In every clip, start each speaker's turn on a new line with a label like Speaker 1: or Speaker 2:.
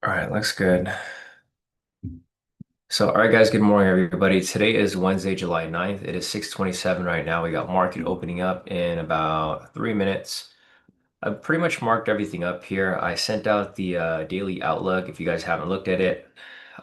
Speaker 1: All right, looks good. So, all right, guys, good morning, everybody. Today is Wednesday, July 9th. It is 6:27 right now. We got market opening up in about 3 minutes. I've pretty much marked everything up here. I sent out the daily outlook if you guys haven't looked at it.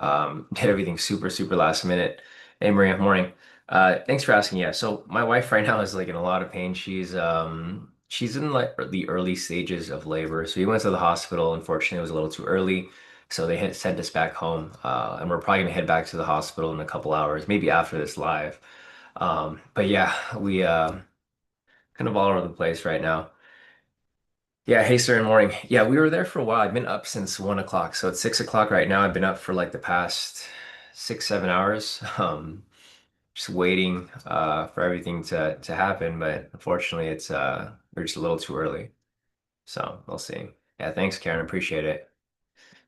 Speaker 1: Did everything super, super last minute. Hey, Maria, morning. Thanks for asking. Yeah, so my wife right now is like in a lot of pain. She's in like the early stages of labor. So we went to the hospital. Unfortunately, it was a little too early. So they had sent us back home. And we're probably gonna head back to the hospital in a couple hours, maybe after this live. But yeah, we kind of all over the place right now. Yeah, hey sir, good morning. Yeah, we were there for a while. I've been up since 1 o'clock, so it's 6 o'clock right now. I've been up for like the past 6, 7 hours, just waiting for everything to happen. But unfortunately, it's we're just a little too early. So we'll see. Yeah, thanks, Karen. Appreciate it.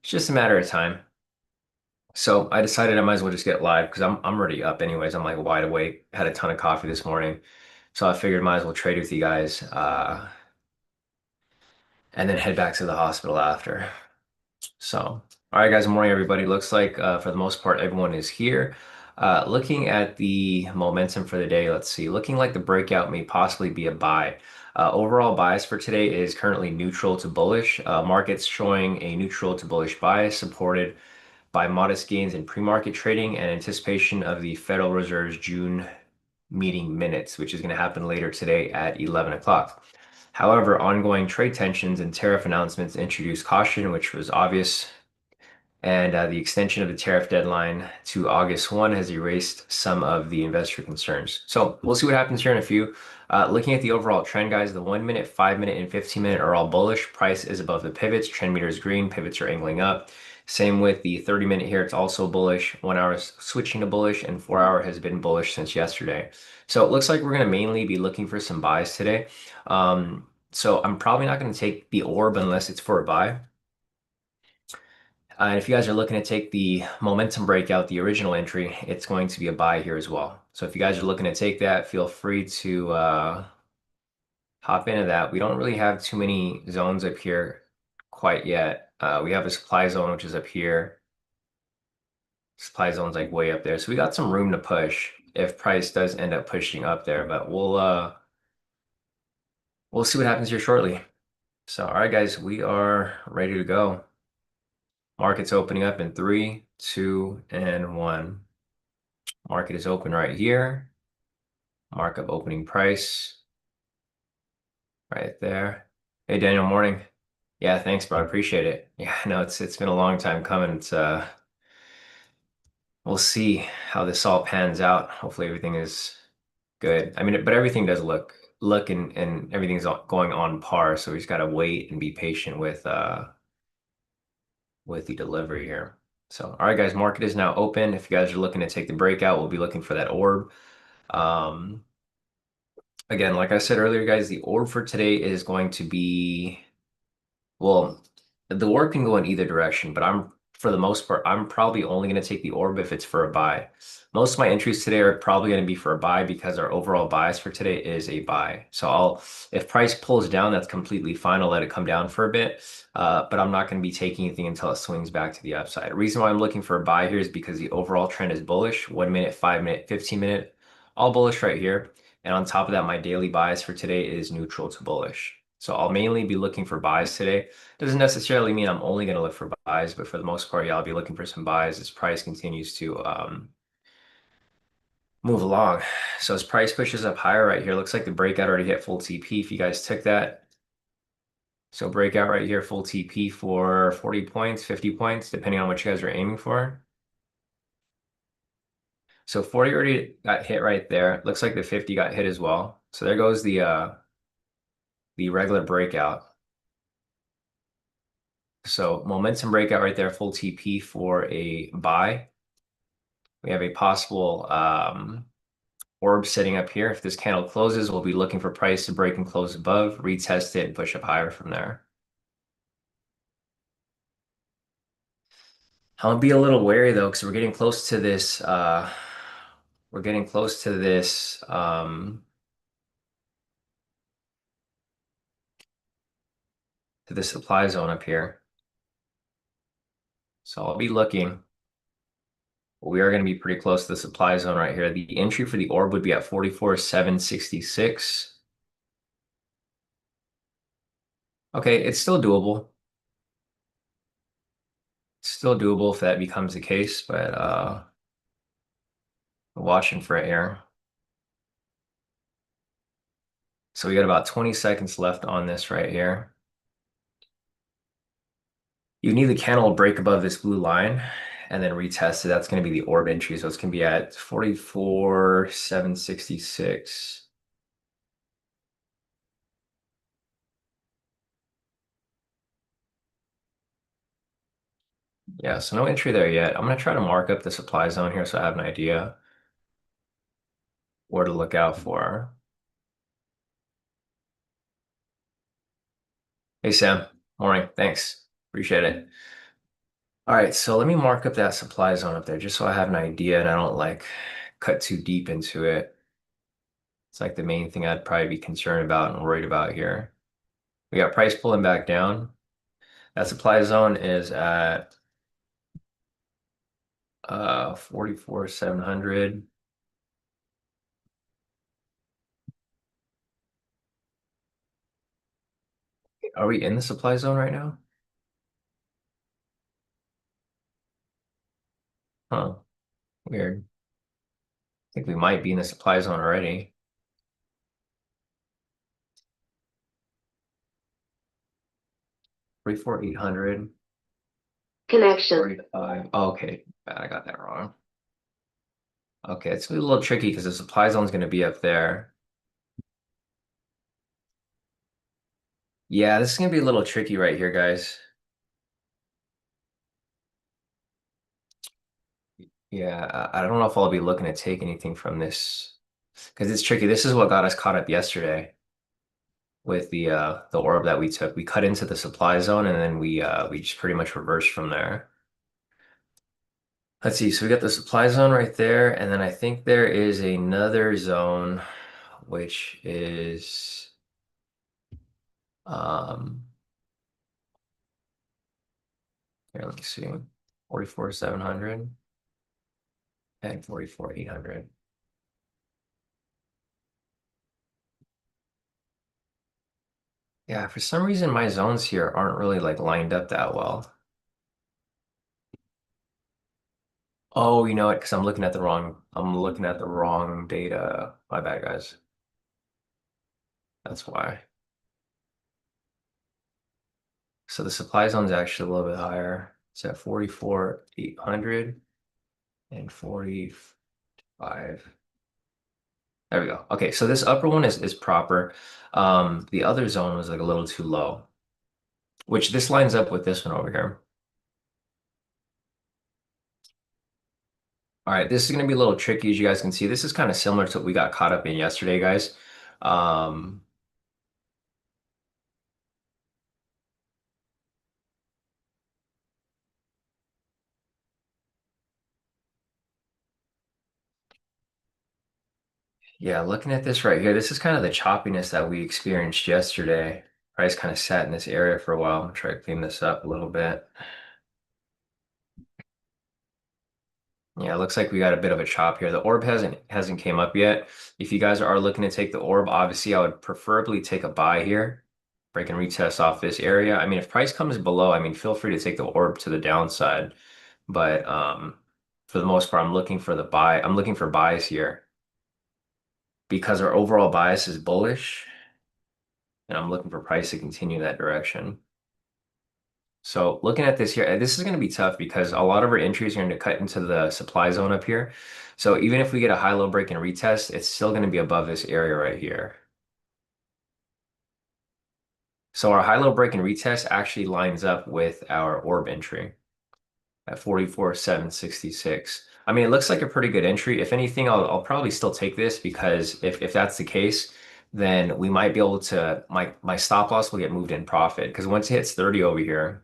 Speaker 1: It's just a matter of time. So I decided I might as well just get live because I'm already up anyways. I'm like wide awake. Had a ton of coffee this morning, so I figured might as well trade with you guys, and then head back to the hospital after. So, all right, guys, good morning, everybody. Looks like for the most part, everyone is here. Looking at the momentum for the day, let's see. Looking like the breakout may possibly be a buy. Overall bias for today is currently neutral to bullish. Markets showing a neutral to bullish bias supported by modest gains in pre-market trading and anticipation of the Federal Reserve's June meeting minutes, which is going to happen later today at 11 o'clock. However, ongoing trade tensions and tariff announcements introduced caution, which was obvious, and the extension of the tariff deadline to August 1 has erased some of the investor concerns. So we'll see what happens here in a few. Looking at the overall trend, guys, the 1 minute, 5 minute, and 15 minute are all bullish. Price is above the pivots. Trend meter is green. Pivots are angling up. Same with the 30 minute here. It's also bullish. 1 hour is switching to bullish, and 4 hour has been bullish since yesterday. So it looks like we're going to mainly be looking for some buys today. So I'm probably not going to take the orb unless it's for a buy. And if you guys are looking to take the momentum breakout, the original entry, it's going to be a buy here as well. So if you guys are looking to take that, feel free to hop into that. We don't really have too many zones up here quite yet. We have a supply zone, which is up here. Supply zone's like way up there. So we got some room to push if price does end up pushing up there, but we'll see what happens here shortly. So, all right, guys, we are ready to go. Market's opening up in 3, 2, and 1. Market is open right here. Markup opening price right there. Hey Daniel, morning. Yeah, thanks, bro. I appreciate it. Yeah, no, it's been a long time coming. It's we'll see how this all pans out. Hopefully everything is good. I mean, but everything does look and everything's going on par, so we just gotta wait and be patient with the delivery here. So, all right, guys, market is now open. If you guys are looking to take the breakout, we'll be looking for that orb. Um, Again, like I said earlier, guys, the orb for today is going to be, well, the orb can go in either direction, but for the most part, I'm probably only going to take the orb if it's for a buy. Most of my entries today are probably going to be for a buy because our overall bias for today is a buy. So if price pulls down, that's completely fine. I'll let it come down for a bit, but I'm not going to be taking anything until it swings back to the upside. The reason why I'm looking for a buy here is because the overall trend is bullish. 1 minute, 5 minute, 15 minute, all bullish right here. And on top of that, my daily bias for today is neutral to bullish. So I'll mainly be looking for buys today. Doesn't necessarily mean I'm only going to look for buys, but for the most part, yeah, I'll be looking for some buys as price continues to move along. So as price pushes up higher right here, looks like the breakout already hit full TP. If you guys took that, so breakout right here, full TP for 40 points, 50 points, depending on what you guys are aiming for. So 40 already got hit right there. Looks like the 50 got hit as well. So there goes the regular breakout. So momentum breakout right there, full TP for a buy. We have a possible orb setting up here. If this candle closes, we'll be looking for price to break and close above, retest it, and push up higher from there. I'll be a little wary though, because we're getting close to this. We're getting close to this. To the supply zone up here. So I'll be looking. We are going to be pretty close to the supply zone right here. The entry for the orb would be at 44,766. Okay, it's still doable. It's still doable if that becomes the case, but watching for it here. So we got about 20 seconds left on this right here. You need the candle to break above this blue line and then retest it. That's going to be the orb entry. So it's going to be at 44,766. Yeah, so no entry there yet. I'm going to try to mark up the supply zone here so I have an idea where to look out for. Hey, Sam. Morning. Thanks. Appreciate it. All right, so let me mark up that supply zone up there just so I have an idea and I don't like cut too deep into it. It's like the main thing I'd probably be concerned about and worried about here. We got price pulling back down. That supply zone is at 44,700. Are we in the supply zone right now? Huh, weird. I think we might be in the supply zone already. 44,800. Connection. 45. Oh, okay, I got that wrong. Okay, it's a little tricky because the supply zone is going to be up there. Yeah, this is going to be a little tricky right here, guys. Yeah, I don't know if I'll be looking to take anything from this because it's tricky. This is what got us caught up yesterday with the orb that we took. We cut into the supply zone and then we just pretty much reversed from there. Let's see. So we got the supply zone right there, and then I think there is another zone which is um here, let me see. 44,700 and 44,800. Yeah, for some reason my zones here aren't really like lined up that well. Oh, you know what? Because I'm looking at the wrong data. My bad, guys. That's why. So the supply zone is actually a little bit higher. It's at 44,800 and 45. There we go. Okay, so this upper one is proper. The other zone was like a little too low, which this lines up with this one over here. All right, this is going to be a little tricky, as you guys can see. This is kind of similar to what we got caught up in yesterday, guys. Um, Yeah, looking at this right here, this is kind of the choppiness that we experienced yesterday. Price kind of sat in this area for a while. I'm trying to clean this up a little bit. Yeah, it looks like we got a bit of a chop here. The orb hasn't came up yet. If you guys are looking to take the orb, obviously I would preferably take a buy here. Break and retest off this area. I mean, if price comes below, I mean, feel free to take the orb to the downside. But for the most part, I'm looking for the buy. I'm looking for buys here because our overall bias is bullish. And I'm looking for price to continue that direction. So looking at this here, this is going to be tough because a lot of our entries are going to cut into the supply zone up here. So even if we get a high-low break and retest, it's still going to be above this area right here. So our high-low break and retest actually lines up with our orb entry at 44,766. I mean, it looks like a pretty good entry. If anything, I'll probably still take this because if that's the case, then we might be able to, my stop loss will get moved in profit because once it hits 30 over here,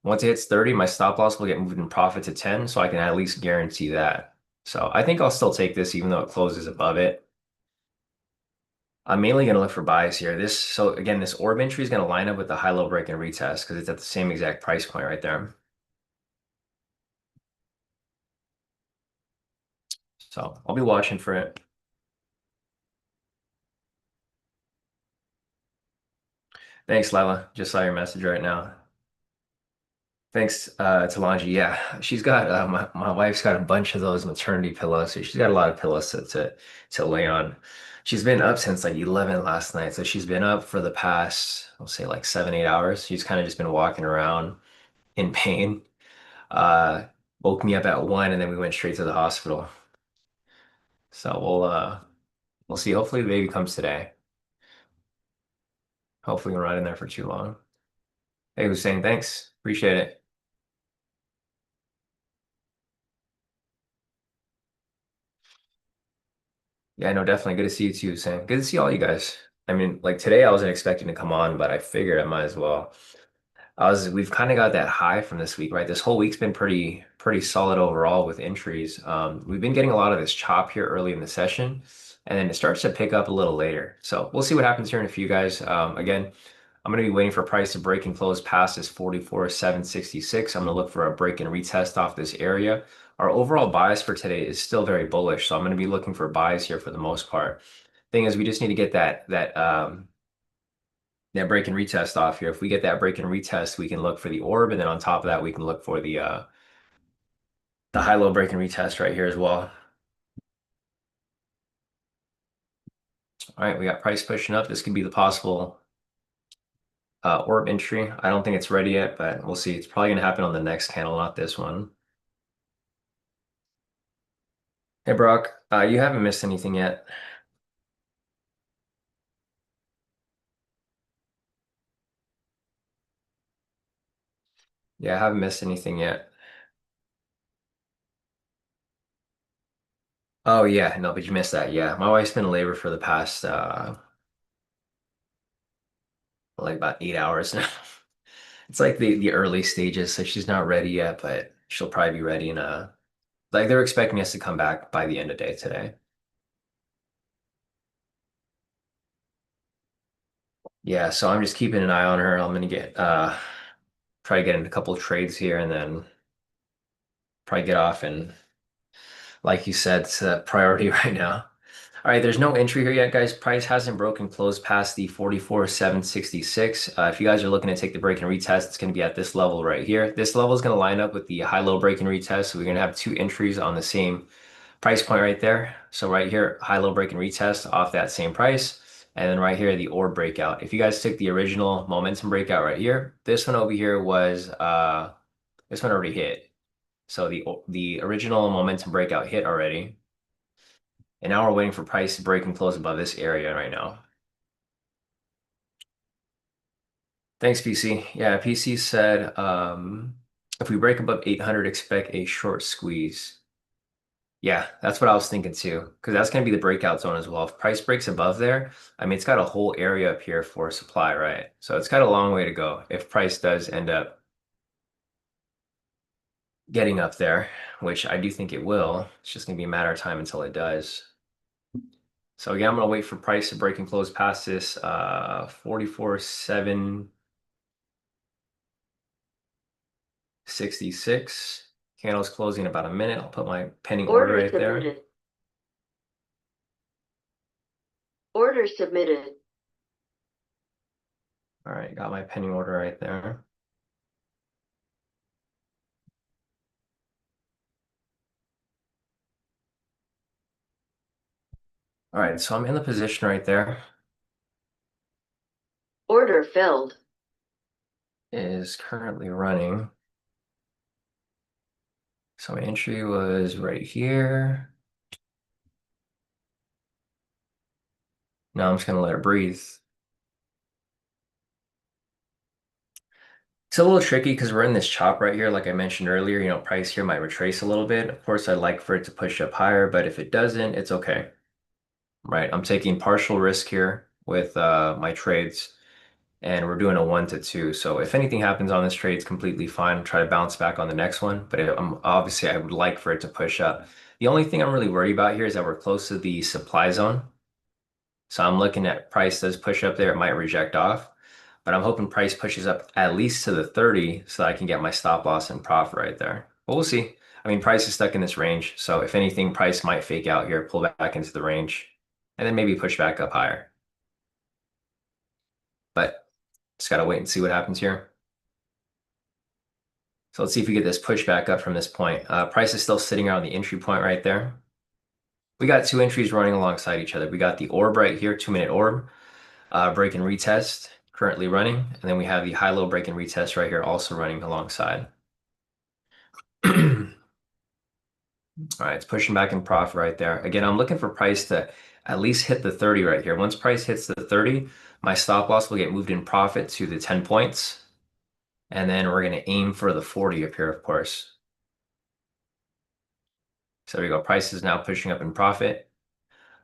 Speaker 1: once it hits 30, my stop loss will get moved in profit to 10, so I can at least guarantee that. So I think I'll still take this even though it closes above it. I'm mainly going to look for buys here. So again, this orb entry is going to line up with the high-low break and retest because it's at the same exact price point right there. So I'll be watching for it. Thanks, Lila. Just saw your message right now. Thanks, to Longy. Yeah, she's got my wife's got a bunch of those maternity pillows, so she's got a lot of pillows to lay on. She's been up since like 11 last night, so she's been up for the past, I'll say like 7, 8 hours. She's kind of just been walking around in pain. Uh, Woke me up at 1, and then we went straight to the hospital. So we'll see. Hopefully the baby comes today. Hopefully we're not in there for too long. Hey, who's saying thanks? Appreciate it. Yeah, no, definitely. Good to see you too, Sam. Good to see all you guys. I mean, like today I wasn't expecting to come on, but I figured I might as well. We've kind of got that high from this week, right? This whole week's been pretty solid overall with entries. We've been getting a lot of this chop here early in the session, and then it starts to pick up a little later. So we'll see what happens here in a few guys. Again, I'm going to be waiting for price to break and close past this 44,766. I'm going to look for a break and retest off this area. Our overall bias for today is still very bullish, so I'm going to be looking for buys here for the most part. Thing is, we just need to get that break and retest off here. If we get that break and retest, we can look for the orb, and then on top of that, we can look for the high-low break and retest right here as well. All right, we got price pushing up. This could be the possible orb entry. I don't think it's ready yet, but we'll see. It's probably going to happen on the next candle, not this one. Hey, Brock, you haven't missed anything yet. Yeah, I haven't missed anything yet. Oh yeah, no, but you missed that. Yeah, my wife's been in labor for the past like about 8 hours now. It's like the early stages, so she's not ready yet, but she'll probably be ready in like they're expecting us to come back by the end of day today. Yeah, so I'm just keeping an eye on her. I'm gonna get try to get in a couple of trades here and then probably get off, and like you said, it's a priority right now. All right, there's no entry here yet, guys. Price hasn't broken close past the 44,766. If you guys are looking to take the break and retest, it's going to be at this level right here. This level is going to line up with the high-low break and retest. So we're going to have two entries on the same price point right there. So right here, high-low break and retest off that same price. And then right here, the orb breakout. If you guys took the original momentum breakout right here, this one over here was this one already hit. So the original momentum breakout hit already. And now we're waiting for price to break and close above this area right now. Thanks, PC. Yeah, PC said if we break above 800, expect a short squeeze. Yeah, that's what I was thinking too, because that's going to be the breakout zone as well. If price breaks above there, I mean, it's got a whole area up here for supply, right? So it's got a long way to go if price does end up getting up there, which I do think it will. It's just going to be a matter of time until it does. So again, I'm going to wait for price to break and close past this 44,766. Candle's closing in about a minute. I'll put my pending order right there.
Speaker 2: Order submitted.
Speaker 1: All right, got my pending order right there. All right, so I'm in the position right there.
Speaker 2: Order filled.
Speaker 1: Is currently running. So my entry was right here. Now I'm just gonna let it breathe. It's a little tricky because we're in this chop right here. Like I mentioned earlier, price here might retrace a little bit. Of course, I'd like for it to push up higher, but if it doesn't, it's okay. Right, I'm taking partial risk here with my trades, and we're doing a 1 to 2. So if anything happens on this trade, it's completely fine. Try to bounce back on the next one, but obviously I would like for it to push up. The only thing I'm really worried about here is that we're close to the supply zone. So I'm looking at price does push up there. It might reject off, but I'm hoping price pushes up at least to the 30 so that I can get my stop loss and profit right there. But we'll see. I mean, price is stuck in this range. So if anything, price might fake out here, pull back into the range, and then maybe push back up higher. But just got to wait and see what happens here. So let's see if we get this pushback up from this point. Price is still sitting around the entry point right there. We got two entries running alongside each other. We got the orb right here, 2-minute orb, break and retest currently running. And then we have the high-low break and retest right here also running alongside. All right, it's pushing back in profit right there. Again, I'm looking for price to at least hit the 30 right here. Once price hits the 30, my stop loss will get moved in profit to the 10 points. And then we're going to aim for the 40 up here, of course. So there we go. Price is now pushing up in profit.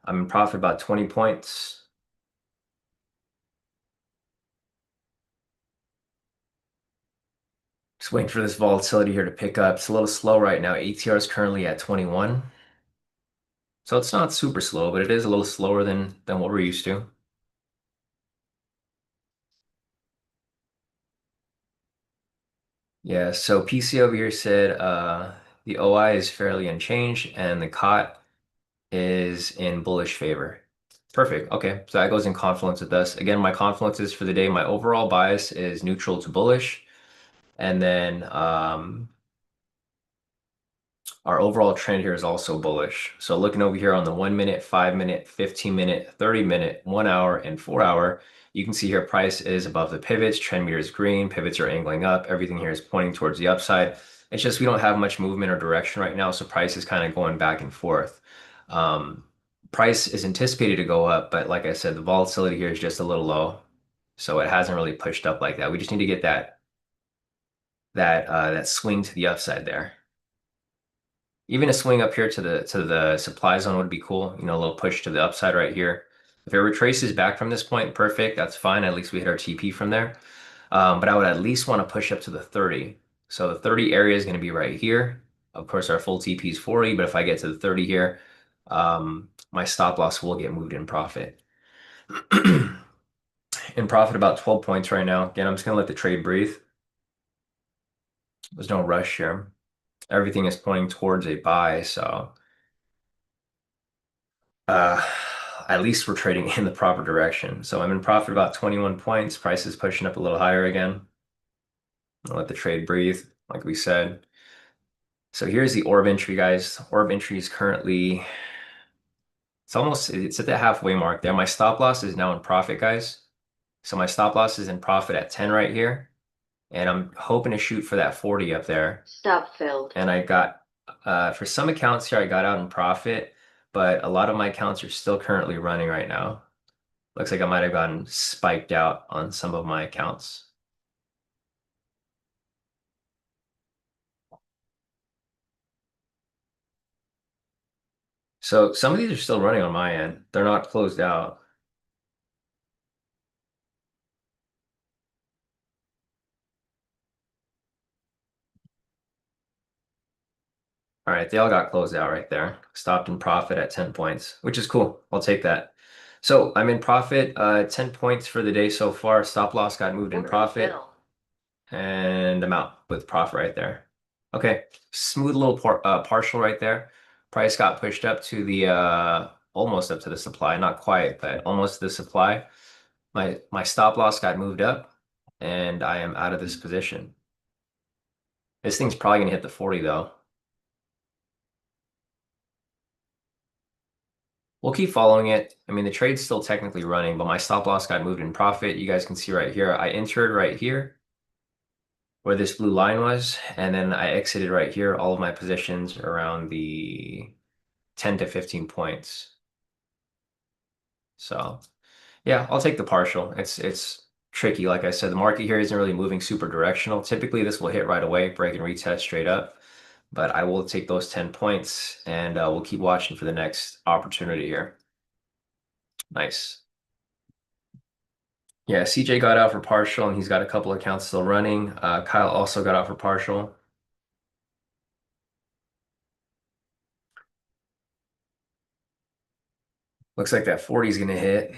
Speaker 1: I'm in profit about 20 points. Just waiting for this volatility here to pick up. It's a little slow right now. ATR is currently at 21. So it's not super slow, but it is a little slower than what we're used to. Yeah, so PC over here said the OI is fairly unchanged and the COT is in bullish favor. Perfect. Okay, so that goes in confluence with us. Again, my confluences for the day, my overall bias is neutral to bullish. And then our overall trend here is also bullish. So looking over here on the 1 minute, 5 minute, 15 minute, 30 minute, 1 hour, and 4 hour, you can see here price is above the pivots, trend meter is green, pivots are angling up, everything here is pointing towards the upside. It's just we don't have much movement or direction right now, so price is kind of going back and forth. Um, Price is anticipated to go up, but like I said, the volatility here is just a little low, so it hasn't really pushed up like that. We just need to get that swing to the upside there. Even a swing up here to the supply zone would be cool. You know, a little push to the upside right here. If it retraces back from this point, perfect. That's fine. At least we hit our TP from there. But I would at least want to push up to the 30. So the 30 area is going to be right here. Of course, our full TP is 40, but if I get to the 30 here, my stop loss will get moved in profit. In profit about 12 points right now. Again, I'm just going to let the trade breathe. There's no rush here. Everything is pointing towards a buy, so uh, at least we're trading in the proper direction. So I'm in profit about 21 points. Price is pushing up a little higher again. I'll let the trade breathe, like we said. So here's the orb entry, guys. Orb entry is currently, it's at the halfway mark there. My stop loss is now in profit, guys. So my stop loss is in profit at 10 right here. And I'm hoping to shoot for that 40 up there.
Speaker 2: Stop filled.
Speaker 1: And I got, for some accounts here, I got out in profit, but a lot of my accounts are still currently running right now. Looks like I might have gotten spiked out on some of my accounts. So some of these are still running on my end. They're not closed out. All right, they all got closed out right there. Stopped in profit at 10 points, which is cool. I'll take that. So I'm in profit, 10 points for the day so far. Stop loss got moved in
Speaker 2: Order
Speaker 1: profit,
Speaker 2: fill.
Speaker 1: and I'm out with profit right there. Okay, smooth little partial right there. Price got pushed up to the almost up to the supply, not quite, but almost to the supply. My stop loss got moved up, and I am out of this position. This thing's probably gonna hit the 40 though. We'll keep following it. I mean, the trade's still technically running, but my stop loss got moved in profit. You guys can see right here. I entered right here where this blue line was, and then I exited right here. All of my positions around the 10 to 15 points. So yeah, I'll take the partial. It's tricky. Like I said, the market here isn't really moving super directional. Typically, this will hit right away, break and retest straight up. But I will take those 10 points, and we'll keep watching for the next opportunity here. Nice. Yeah, CJ got out for partial, and he's got a couple accounts still running. Kyle also got out for partial. Looks like that 40 is going to hit.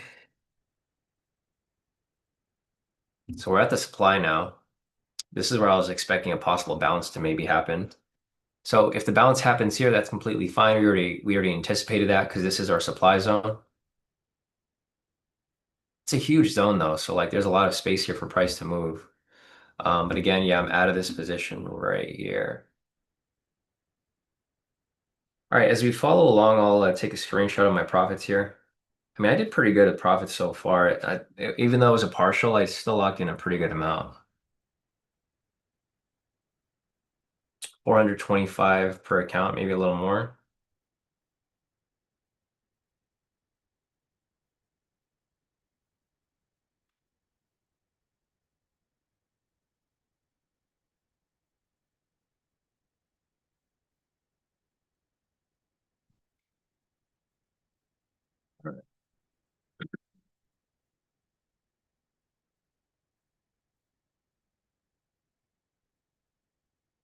Speaker 1: So we're at the supply now. This is where I was expecting a possible bounce to maybe happen. So if the bounce happens here, that's completely fine. We already anticipated that because this is our supply zone. It's a huge zone though, so like there's a lot of space here for price to move. But again, yeah, I'm out of this position right here. All right, as we follow along, I'll take a screenshot of my profits here. I mean, I did pretty good at profits so far. Even though it was a partial, I still locked in a pretty good amount. 425 per account, maybe a little more.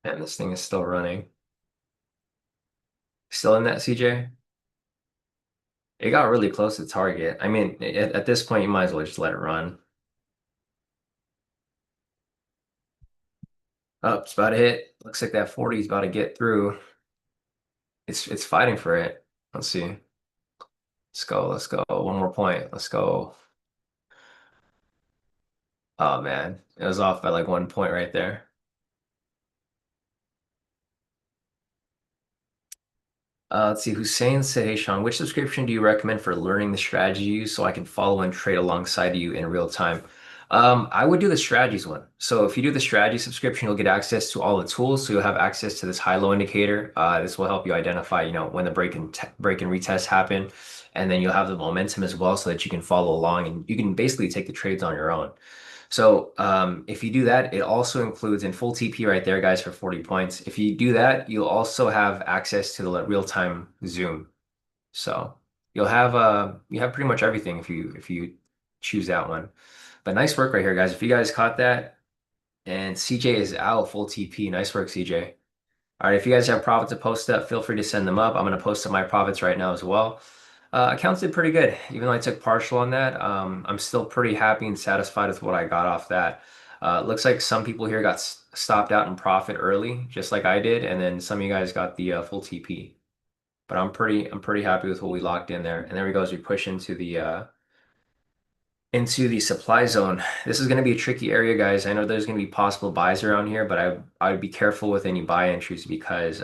Speaker 1: And this thing is still running. Still in that, CJ? It got really close to target. I mean, at this point, you might as well just let it run. Up, it's about to hit. Looks like that 40 is about to get through. It's fighting for it. Let's see. Let's go. Let's go. One more point. Let's go. Oh man, it was off by like 1 point right there. Let's see. Hussein said, "Hey Sean, which subscription do you recommend for learning the strategy you use so I can follow and trade alongside you in real time?" I would do the strategies one. So if you do the strategy subscription, you'll get access to all the tools. So you'll have access to this high-low indicator. This will help you identify, when the break and retest happen, and then you'll have the momentum as well, so that you can follow along and you can basically take the trades on your own. So if you do that, it also includes in full TP right there, guys, for 40 points. If you do that, you'll also have access to the real-time Zoom. So you have pretty much everything if you choose that one. But nice work right here, guys. If you guys caught that, and CJ is out full TP. Nice work, CJ. All right, if you guys have profits to post up, feel free to send them up. I'm going to post up my profits right now as well. Accounts did pretty good, even though I took partial on that. I'm still pretty happy and satisfied with what I got off that. Looks like some people here got stopped out in profit early, just like I did, and then some of you guys got the full TP. But I'm pretty happy with what we locked in there. And there we go as we push into the supply zone. This is going to be a tricky area, guys. I know there's going to be possible buys around here, but I would be careful with any buy entries because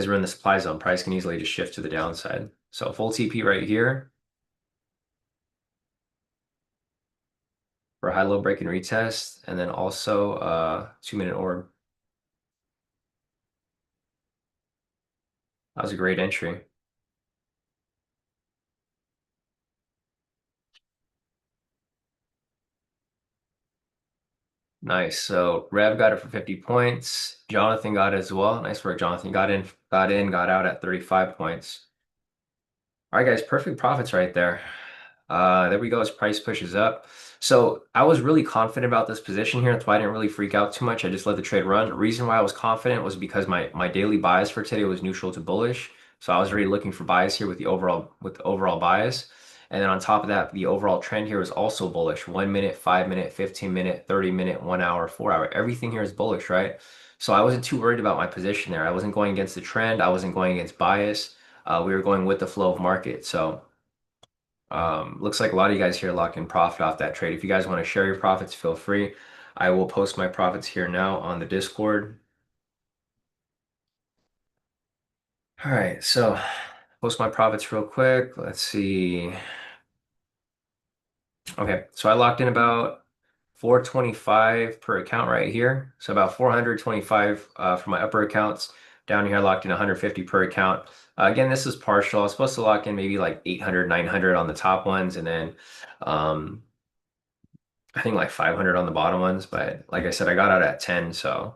Speaker 1: we're in the supply zone. Price can easily just shift to the downside. So full TP right here for high low break and retest, and then also 2 minute orb. That was a great entry. Nice. So Rev got it for 50 points. Jonathan got it as well. Nice work, Jonathan. Got out at 35 points. All right, guys, perfect profits right there. There we go as price pushes up. So I was really confident about this position here. That's why I didn't really freak out too much. I just let the trade run. The reason why I was confident was because my daily bias for today was neutral to bullish. So I was already looking for bias here with the overall bias. And then on top of that, the overall trend here is also bullish. 1 minute, 5 minute, 15 minute, 30 minute, 1 hour, 4 hour. Everything here is bullish, right? So I wasn't too worried about my position there. I wasn't going against the trend. I wasn't going against bias. We were going with the flow of market. So looks like a lot of you guys here locked in profit off that trade. If you guys want to share your profits, feel free. I will post my profits here now on the Discord. All right, so post my profits real quick. Let's see. Okay, so I locked in about 425 per account right here. So about 425 for my upper accounts. Down here, I locked in 150 per account. Again, this is partial. I was supposed to lock in maybe like 800, 900 on the top ones, and then um, I think like 500 on the bottom ones, but like I said, I got out at 10, so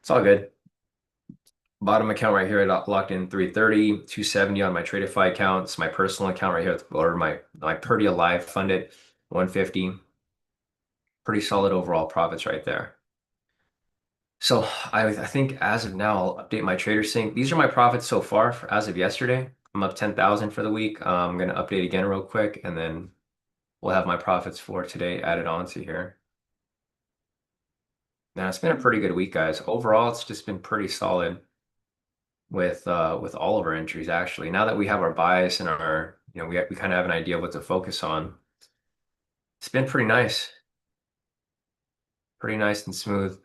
Speaker 1: it's all good. Bottom account right here, I locked in 330, 270 on my Tradeify accounts. My personal account right here, or my Purdy Alive funded 150. Pretty solid overall profits right there. So I think as of now, I'll update my trader sync. These are my profits so far as of yesterday. I'm up 10,000 for the week. I'm gonna update again real quick, and then we'll have my profits for today added on to here. Now it's been a pretty good week, guys. Overall, it's just been pretty solid with all of our entries actually. Now that we have our bias and our, we kind of have an idea of what to focus on. It's been pretty nice and smooth.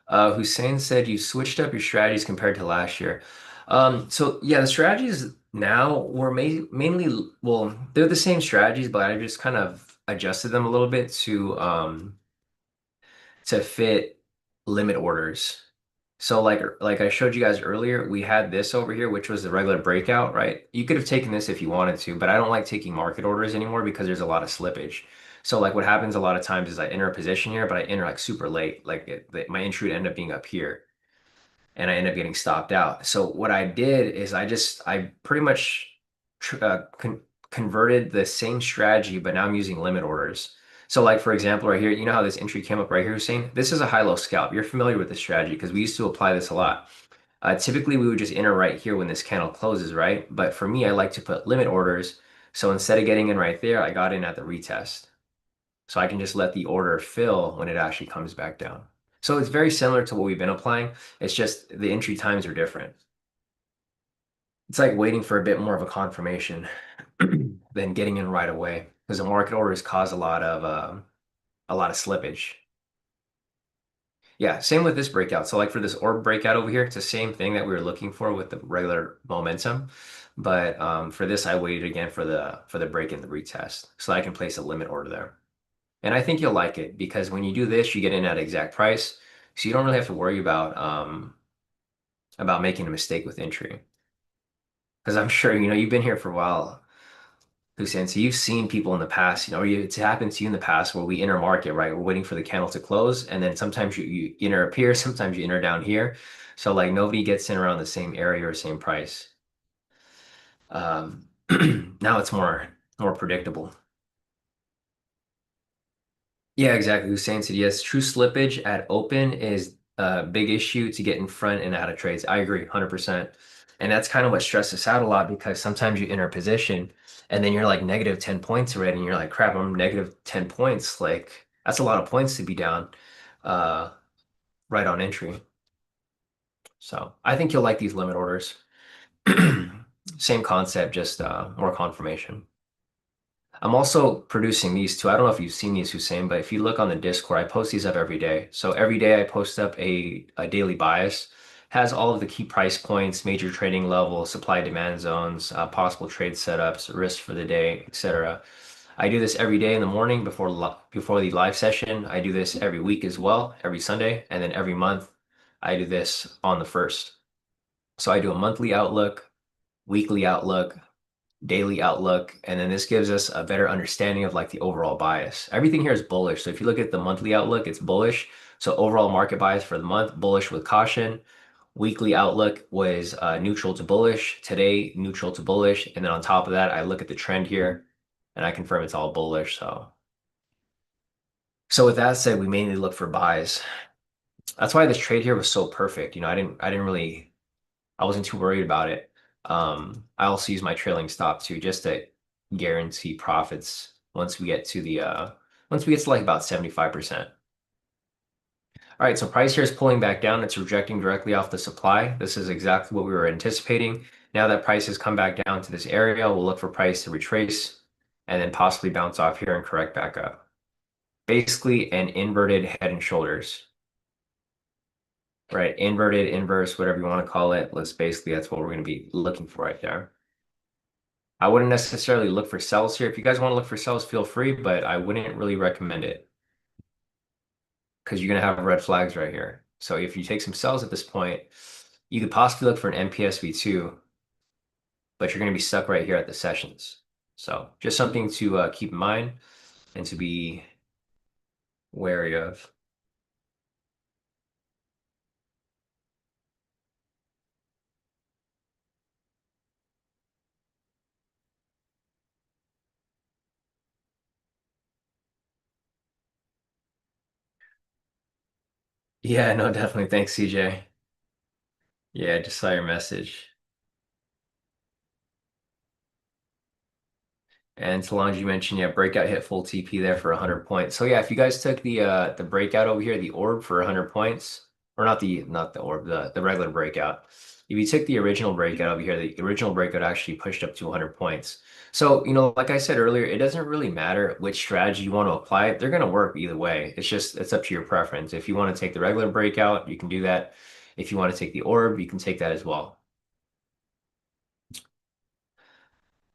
Speaker 1: Hussein said you switched up your strategies compared to last year. So yeah, the strategies now were mainly, well, they're the same strategies, but I just kind of adjusted them a little bit to fit limit orders. So like I showed you guys earlier, we had this over here, which was the regular breakout, right? You could have taken this if you wanted to, but I don't like taking market orders anymore because there's a lot of slippage. So like what happens a lot of times is I enter a position here, but I enter like super late. My entry would end up being up here and I end up getting stopped out. So what I did is I pretty much converted the same strategy, but now I'm using limit orders. So like for example, right here, you know how this entry came up right here, Hussein? This is a high-low scalp. You're familiar with this strategy because we used to apply this a lot. Typically, we would just enter right here when this candle closes, right? But for me, I like to put limit orders. So instead of getting in right there, I got in at the retest. So I can just let the order fill when it actually comes back down. So it's very similar to what we've been applying. It's just the entry times are different. It's like waiting for a bit more of a confirmation than getting in right away because the market orders cause a lot of slippage. Yeah, same with this breakout. So like for this orb breakout over here, it's the same thing that we were looking for with the regular momentum. But for this, I waited again for the break in the retest so I can place a limit order there. And I think you'll like it because when you do this, you get in at exact price. So you don't really have to worry about making a mistake with entry. Because I'm sure, you've been here for a while, Hussein. So you've seen people in the past, it's happened to you in the past where we enter market, right? We're waiting for the candle to close. And then sometimes you enter up here, sometimes you enter down here. So like nobody gets in around the same area or same price. Um, now it's more predictable. Yeah, exactly. Hussein said yes. True slippage at open is a big issue to get in front and out of trades. I agree, 100%. And that's kind of what stresses us out a lot because sometimes you enter a position and then you're like negative 10 points already and you're like, crap, I'm negative 10 points. Like that's a lot of points to be down uh, right on entry. So I think you'll like these limit orders. Same concept, just more confirmation. I'm also producing these too. I don't know if you've seen these, Hussein, but if you look on the Discord, I post these up every day. So every day I post up a daily bias, has all of the key price points, major trading levels, supply demand zones, possible trade setups, risk for the day, etc. I do this every day in the morning before the live session. I do this every week as well, every Sunday, and then every month I do this on the first. So I do a monthly outlook, weekly outlook, daily outlook, and then this gives us a better understanding of like the overall bias. Everything here is bullish. So if you look at the monthly outlook, it's bullish. So overall market bias for the month, bullish with caution. Weekly outlook was neutral to bullish. Today, neutral to bullish. And then on top of that, I look at the trend here and I confirm it's all bullish. So with that said, we mainly look for buys. That's why this trade here was so perfect. I wasn't too worried about it. I also use my trailing stop too, just to guarantee profits once we get to like about 75%. All right, so price here is pulling back down. It's rejecting directly off the supply. This is exactly what we were anticipating. Now that price has come back down to this area, we'll look for price to retrace and then possibly bounce off here and correct back up. Basically an inverted head and shoulders, right? Inverted, inverse, whatever you want to call it. That's what we're going to be looking for right there. I wouldn't necessarily look for sells here. If you guys want to look for sells, feel free, but I wouldn't really recommend it because you're going to have red flags right here. So if you take some sells at this point, you could possibly look for an MPSV2, but you're going to be stuck right here at the sessions. So just something to keep in mind and to be wary of. Yeah, no, definitely. Thanks, CJ. Yeah, I just saw your message. And Solange, you mentioned, yeah, breakout hit full TP there for 100 points. So yeah, if you guys took the breakout over here, the orb for 100 points, or not the orb, the regular breakout. If you took the original breakout over here, the original breakout actually pushed up to 100 points. So, like I said earlier, it doesn't really matter which strategy you want to apply. They're going to work either way. It's up to your preference. If you want to take the regular breakout, you can do that. If you want to take the orb, you can take that as well.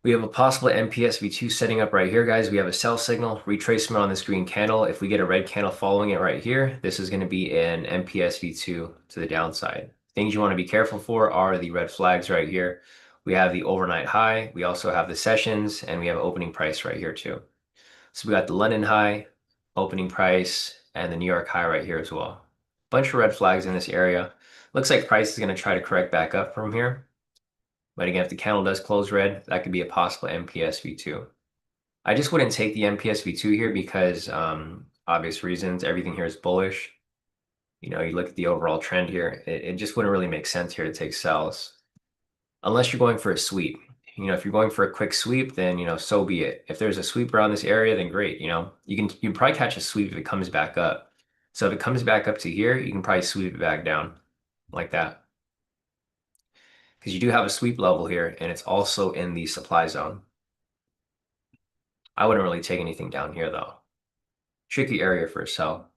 Speaker 1: We have a possible MPSV2 setting up right here, guys. We have a sell signal, retracement on this green candle. If we get a red candle following it right here, this is going to be an MPSV2 to the downside. Things you want to be careful for are the red flags right here. We have the overnight high. We also have the sessions, and we have opening price right here too. So we got the London high, opening price, and the New York high right here as well. Bunch of red flags in this area. Looks like price is going to try to correct back up from here. But again, if the candle does close red, that could be a possible MPS V2. I just wouldn't take the MPS V2 here because obvious reasons. Everything here is bullish. You look at the overall trend here, it just wouldn't really make sense here to take sells unless you're going for a sweep. If you're going for a quick sweep, then so be it. If there's a sweep around this area, then great. You can probably catch a sweep if it comes back up. So if it comes back up to here, you can probably sweep it back down like that because you do have a sweep level here, and it's also in the supply zone. I wouldn't really take anything down here though. Tricky area for a sell.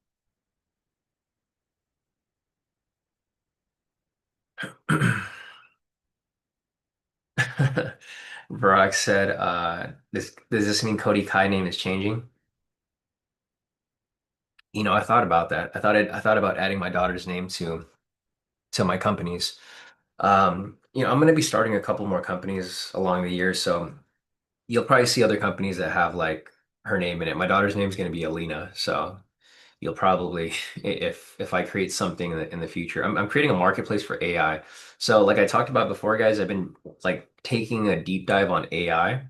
Speaker 1: Varrock said, does this mean Cody Kai name is changing? I thought about that. I thought about adding my daughter's name to my companies. I'm going to be starting a couple more companies along the year, so you'll probably see other companies that have like her name in it. My daughter's name is going to be Alina, so you'll probably if I create something in the future. I'm creating a marketplace for AI. So like I talked about before, guys, I've been like taking a deep dive on AI,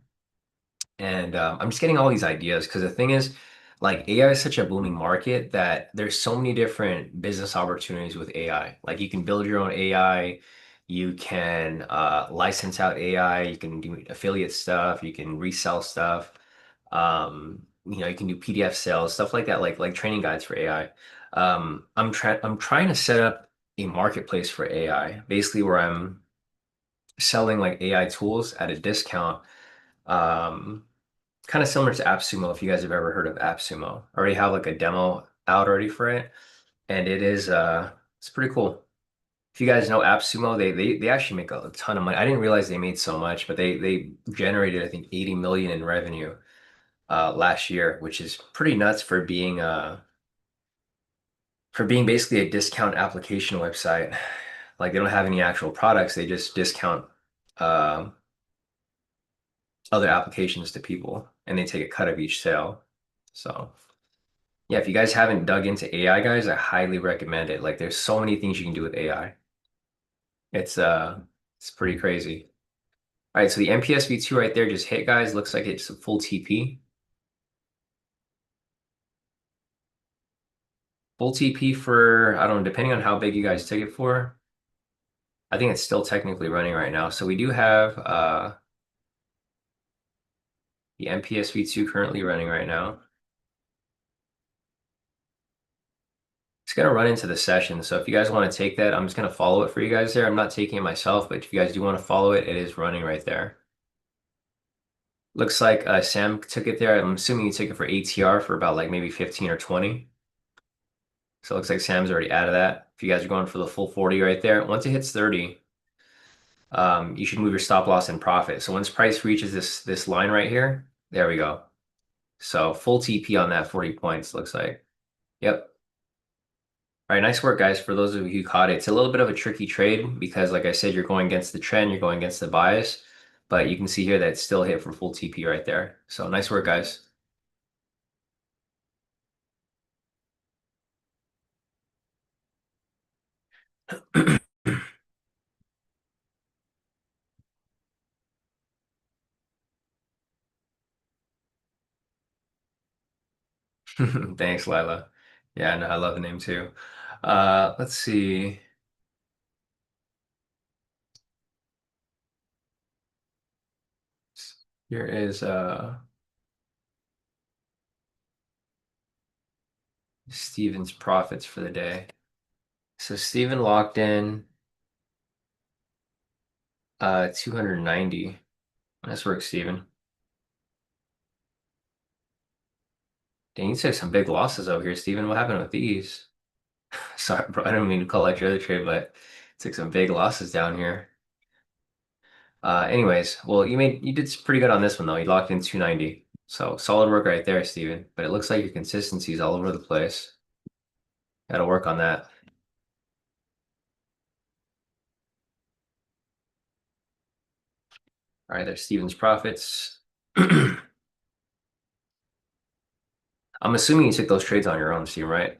Speaker 1: and I'm just getting all these ideas because the thing is, like AI is such a booming market that there's so many different business opportunities with AI. Like you can build your own AI, you can license out AI, you can do affiliate stuff, you can resell stuff. You can do PDF sales, stuff like that, like training guides for AI. I'm trying to set up a marketplace for AI, basically where I'm selling like AI tools at a discount. Um, Kind of similar to AppSumo, if you guys have ever heard of AppSumo. I already have like a demo out already for it, and it's pretty cool. If you guys know AppSumo, they actually make a ton of money. I didn't realize they made so much, but they generated I think 80 million in revenue last year, which is pretty nuts for being basically a discount application website. Like they don't have any actual products, they just discount um other applications to people, and they take a cut of each sale. So. Yeah, if you guys haven't dug into AI, guys, I highly recommend it. Like there's so many things you can do with AI. It's uh it's pretty crazy. All right, so the MPS V2 right there just hit, guys. Looks like it's a full TP. Full TP for, I don't know, depending on how big you guys take it for. I think it's still technically running right now. So we do have the MPS V2 currently running right now. It's gonna run into the session. So if you guys want to take that, I'm just gonna follow it for you guys there. I'm not taking it myself, but if you guys do want to follow it, it is running right there. Looks like Sam took it there. I'm assuming you took it for ATR for about like maybe 15 or 20. So it looks like Sam's already out of that. If you guys are going for the full 40 right there, once it hits 30, you should move your stop loss and profit. So once price reaches this line right here, there we go. So full TP on that 40 points looks like. Yep. All right, nice work, guys. For those of you who caught it, it's a little bit of a tricky trade because, like I said, you're going against the trend, you're going against the bias, but you can see here that it's still hit for full TP right there. So nice work, guys. Thanks, Lila. Yeah, no, I love the name too. Let's see. Here is Steven's profits for the day. So Steven locked in 290. Nice work, Steven. Dang, you took some big losses over here, Steven. What happened with these? Sorry, bro. I don't mean to call out your other trade, but took some big losses down here. Anyways, well, you did pretty good on this one though. You locked in 290. So solid work right there, Steven. But it looks like your consistency is all over the place. Got to work on that. All right, there's Steven's profits. I'm assuming you took those trades on your own, Steven, right?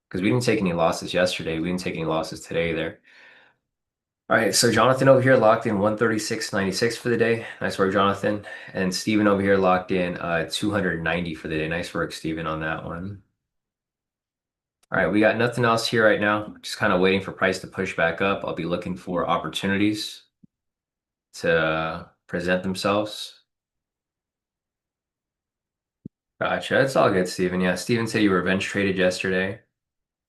Speaker 1: Because we didn't take any losses yesterday. We didn't take any losses today either. All right, so Jonathan over here locked in 136.96 for the day. Nice work, Jonathan. And Steven over here locked in 290 for the day. Nice work, Steven, on that one. All right, we got nothing else here right now. Just kind of waiting for price to push back up. I'll be looking for opportunities to present themselves. Gotcha. It's all good, Steven. Yeah, Steven said you were revenge traded yesterday.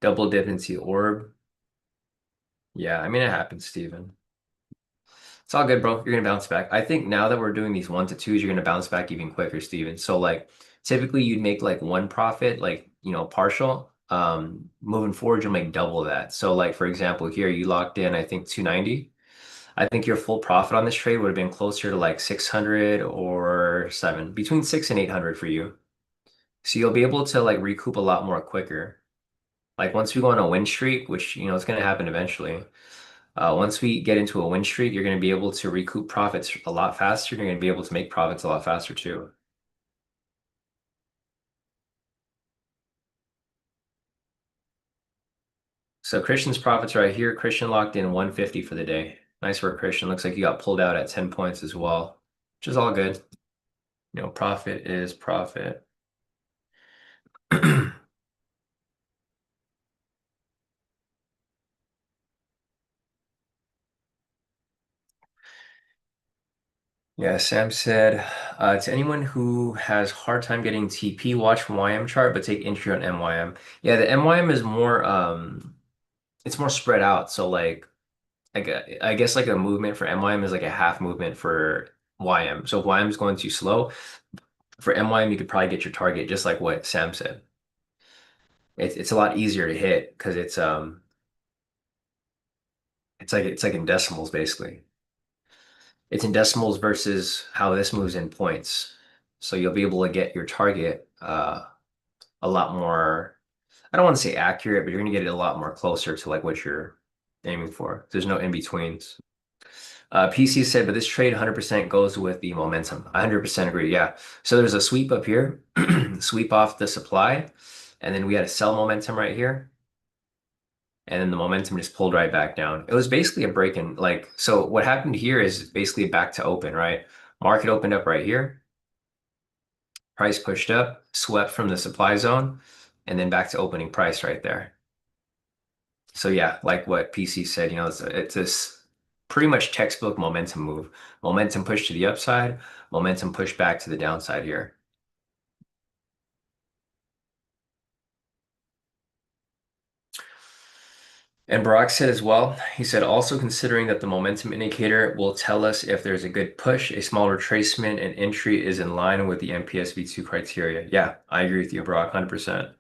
Speaker 1: Double dip into orb. Yeah, I mean, it happens, Steven. It's all good, bro. You're gonna bounce back. I think now that we're doing these 1 to 2s, you're gonna bounce back even quicker, Steven. So like typically you'd make like one profit, like partial. Moving forward, you'll make double that. So like for example, here you locked in, I think 290. I think your full profit on this trade would have been closer to like 600 or seven, between six and 800 for you. So you'll be able to like recoup a lot more quicker. Like once we go on a win streak, which it's gonna happen eventually. Once we get into a win streak, you're going to be able to recoup profits a lot faster. You're going to be able to make profits a lot faster too. So Christian's profits right here. Christian locked in 150 for the day. Nice work, Christian. Looks like you got pulled out at 10 points as well, which is all good. Profit is profit. Yeah, Sam said, to anyone who has hard time getting TP, watch from YM chart, but take entry on MYM. Yeah, the MYM is more it's more spread out. So I guess like a movement for MYM is like a half movement for YM. So if YM is going too slow, for MYM you could probably get your target just like what Sam said. It's a lot easier to hit because it's like in decimals basically. It's in decimals versus how this moves in points. So you'll be able to get your target a lot more, I don't want to say accurate, but you're gonna get it a lot more closer to like what you're aiming for. There's no in betweens. PC said, but this trade 100% goes with the momentum. I 100% agree. Yeah. So there's a sweep up here, sweep off the supply, and then we had a sell momentum right here, and then the momentum just pulled right back down. It was basically a break in, so what happened here is basically back to open, right? Market opened up right here, price pushed up, swept from the supply zone, and then back to opening price right there. So yeah, like what PC said, it's this pretty much textbook momentum move. Momentum push to the upside, momentum push back to the downside here. And Barack said as well, he said also considering that the momentum indicator will tell us if there's a good push, a small retracement, and entry is in line with the MPS V2 criteria. Yeah, I agree with you, Barack, 100%.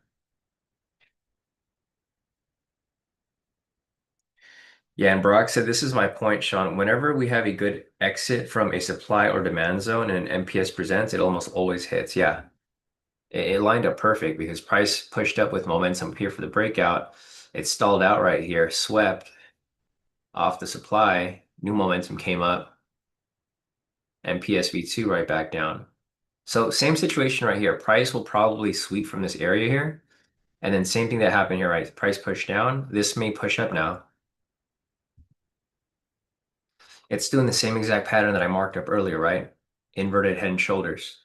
Speaker 1: Yeah, and Barack said, this is my point, Sean. Whenever we have a good exit from a supply or demand zone and an MPS presents, it almost always hits. Yeah, it lined up perfect because price pushed up with momentum here for the breakout. It stalled out right here, swept off the supply, new momentum came up, and PSV2 right back down. So same situation right here. Price will probably sweep from this area here. And then same thing that happened here, right? Price push down. This may push up now. It's doing the same exact pattern that I marked up earlier, right? Inverted head and shoulders.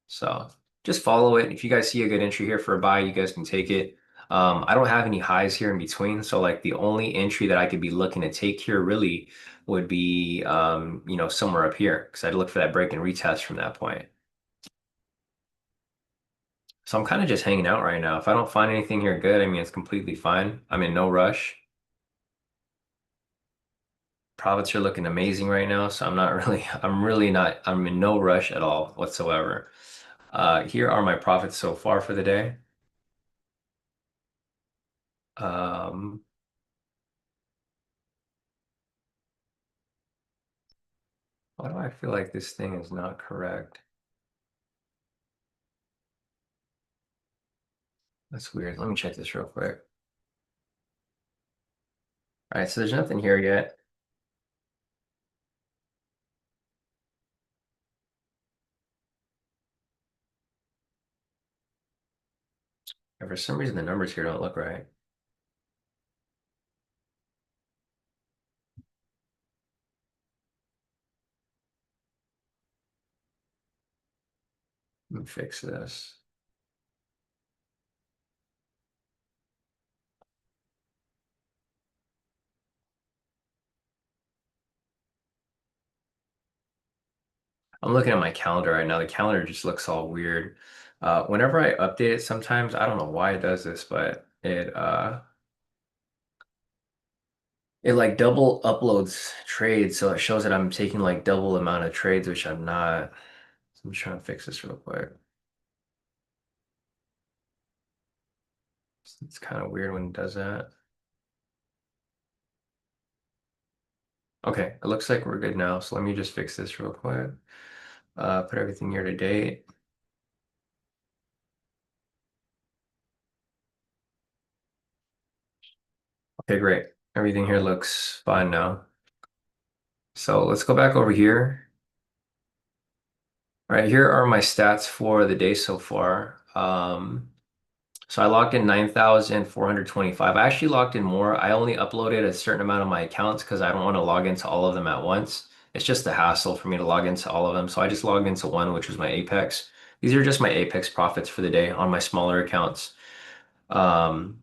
Speaker 1: So just follow it. If you guys see a good entry here for a buy, you guys can take it. I don't have any highs here in between. So like the only entry that I could be looking to take here really would be, somewhere up here because I'd look for that break and retest from that point. So I'm kind of just hanging out right now. If I don't find anything here good, I mean, it's completely fine. I'm in no rush. Profits are looking amazing right now, so I'm not really, I'm really not, I'm in no rush at all whatsoever. Here are my profits so far for the day. Um, why do I feel like this thing is not correct? That's weird. Let me check this real quick. All right, so there's nothing here yet. And for some reason, the numbers here don't look right. Let me fix this. I'm looking at my calendar right now. The calendar just looks all weird. Whenever I update it, sometimes I don't know why it does this, but it like double uploads trades, so it shows that I'm taking like double amount of trades, which I'm not. So I'm just trying to fix this real quick. It's kind of weird when it does that. Okay, it looks like we're good now. So let me just fix this real quick. Put everything year to date. Okay, great. Everything here looks fine now. So let's go back over here. All right, here are my stats for the day so far. So I logged in 9,425. I actually logged in more. I only uploaded a certain amount of my accounts because I don't want to log into all of them at once. It's just a hassle for me to log into all of them. So I just logged into one, which was my Apex. These are just my Apex profits for the day on my smaller accounts. Um,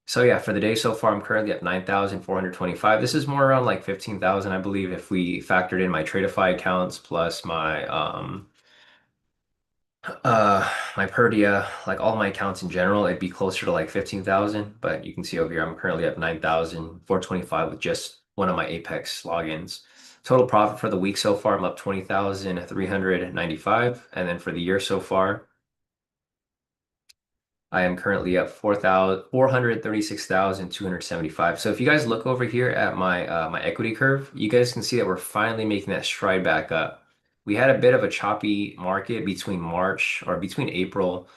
Speaker 1: so yeah, for the day so far, I'm currently at 9,425. This is more around like 15,000, I believe, if we factored in my Tradeify accounts plus my Perdia, like all my accounts in general, it'd be closer to like 15,000. But you can see over here, I'm currently at 9,425 with just one of my Apex logins. Total profit for the week so far, I'm up 20,395. And then for the year so far, I am currently at 436,275. So if you guys look over here at my equity curve, you guys can see that we're finally making that stride back up. We had a bit of a choppy market between March or between April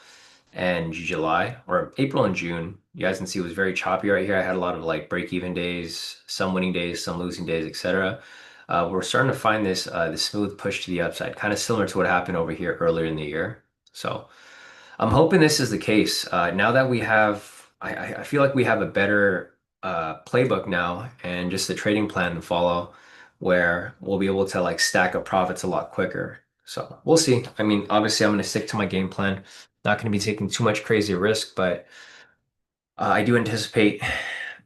Speaker 1: and July or April and June. You guys can see it was very choppy right here. I had a lot of like break-even days, some winning days, some losing days, etc. We're starting to find this smooth push to the upside, kind of similar to what happened over here earlier in the year. So I'm hoping this is the case. Now that we have, I feel like we have a better playbook now and just a trading plan to follow where we'll be able to like stack up profits a lot quicker. So we'll see. I mean, obviously, I'm going to stick to my game plan. Not going to be taking too much crazy risk, but I do anticipate,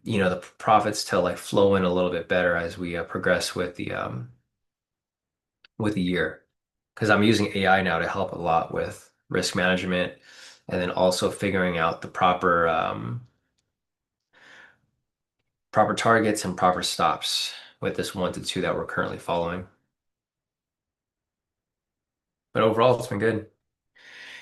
Speaker 1: the profits to like flow in a little bit better as we progress with the year because I'm using AI now to help a lot with risk management and then also figuring out the proper targets and proper stops with this 1 to 2 that we're currently following. But overall, it's been good.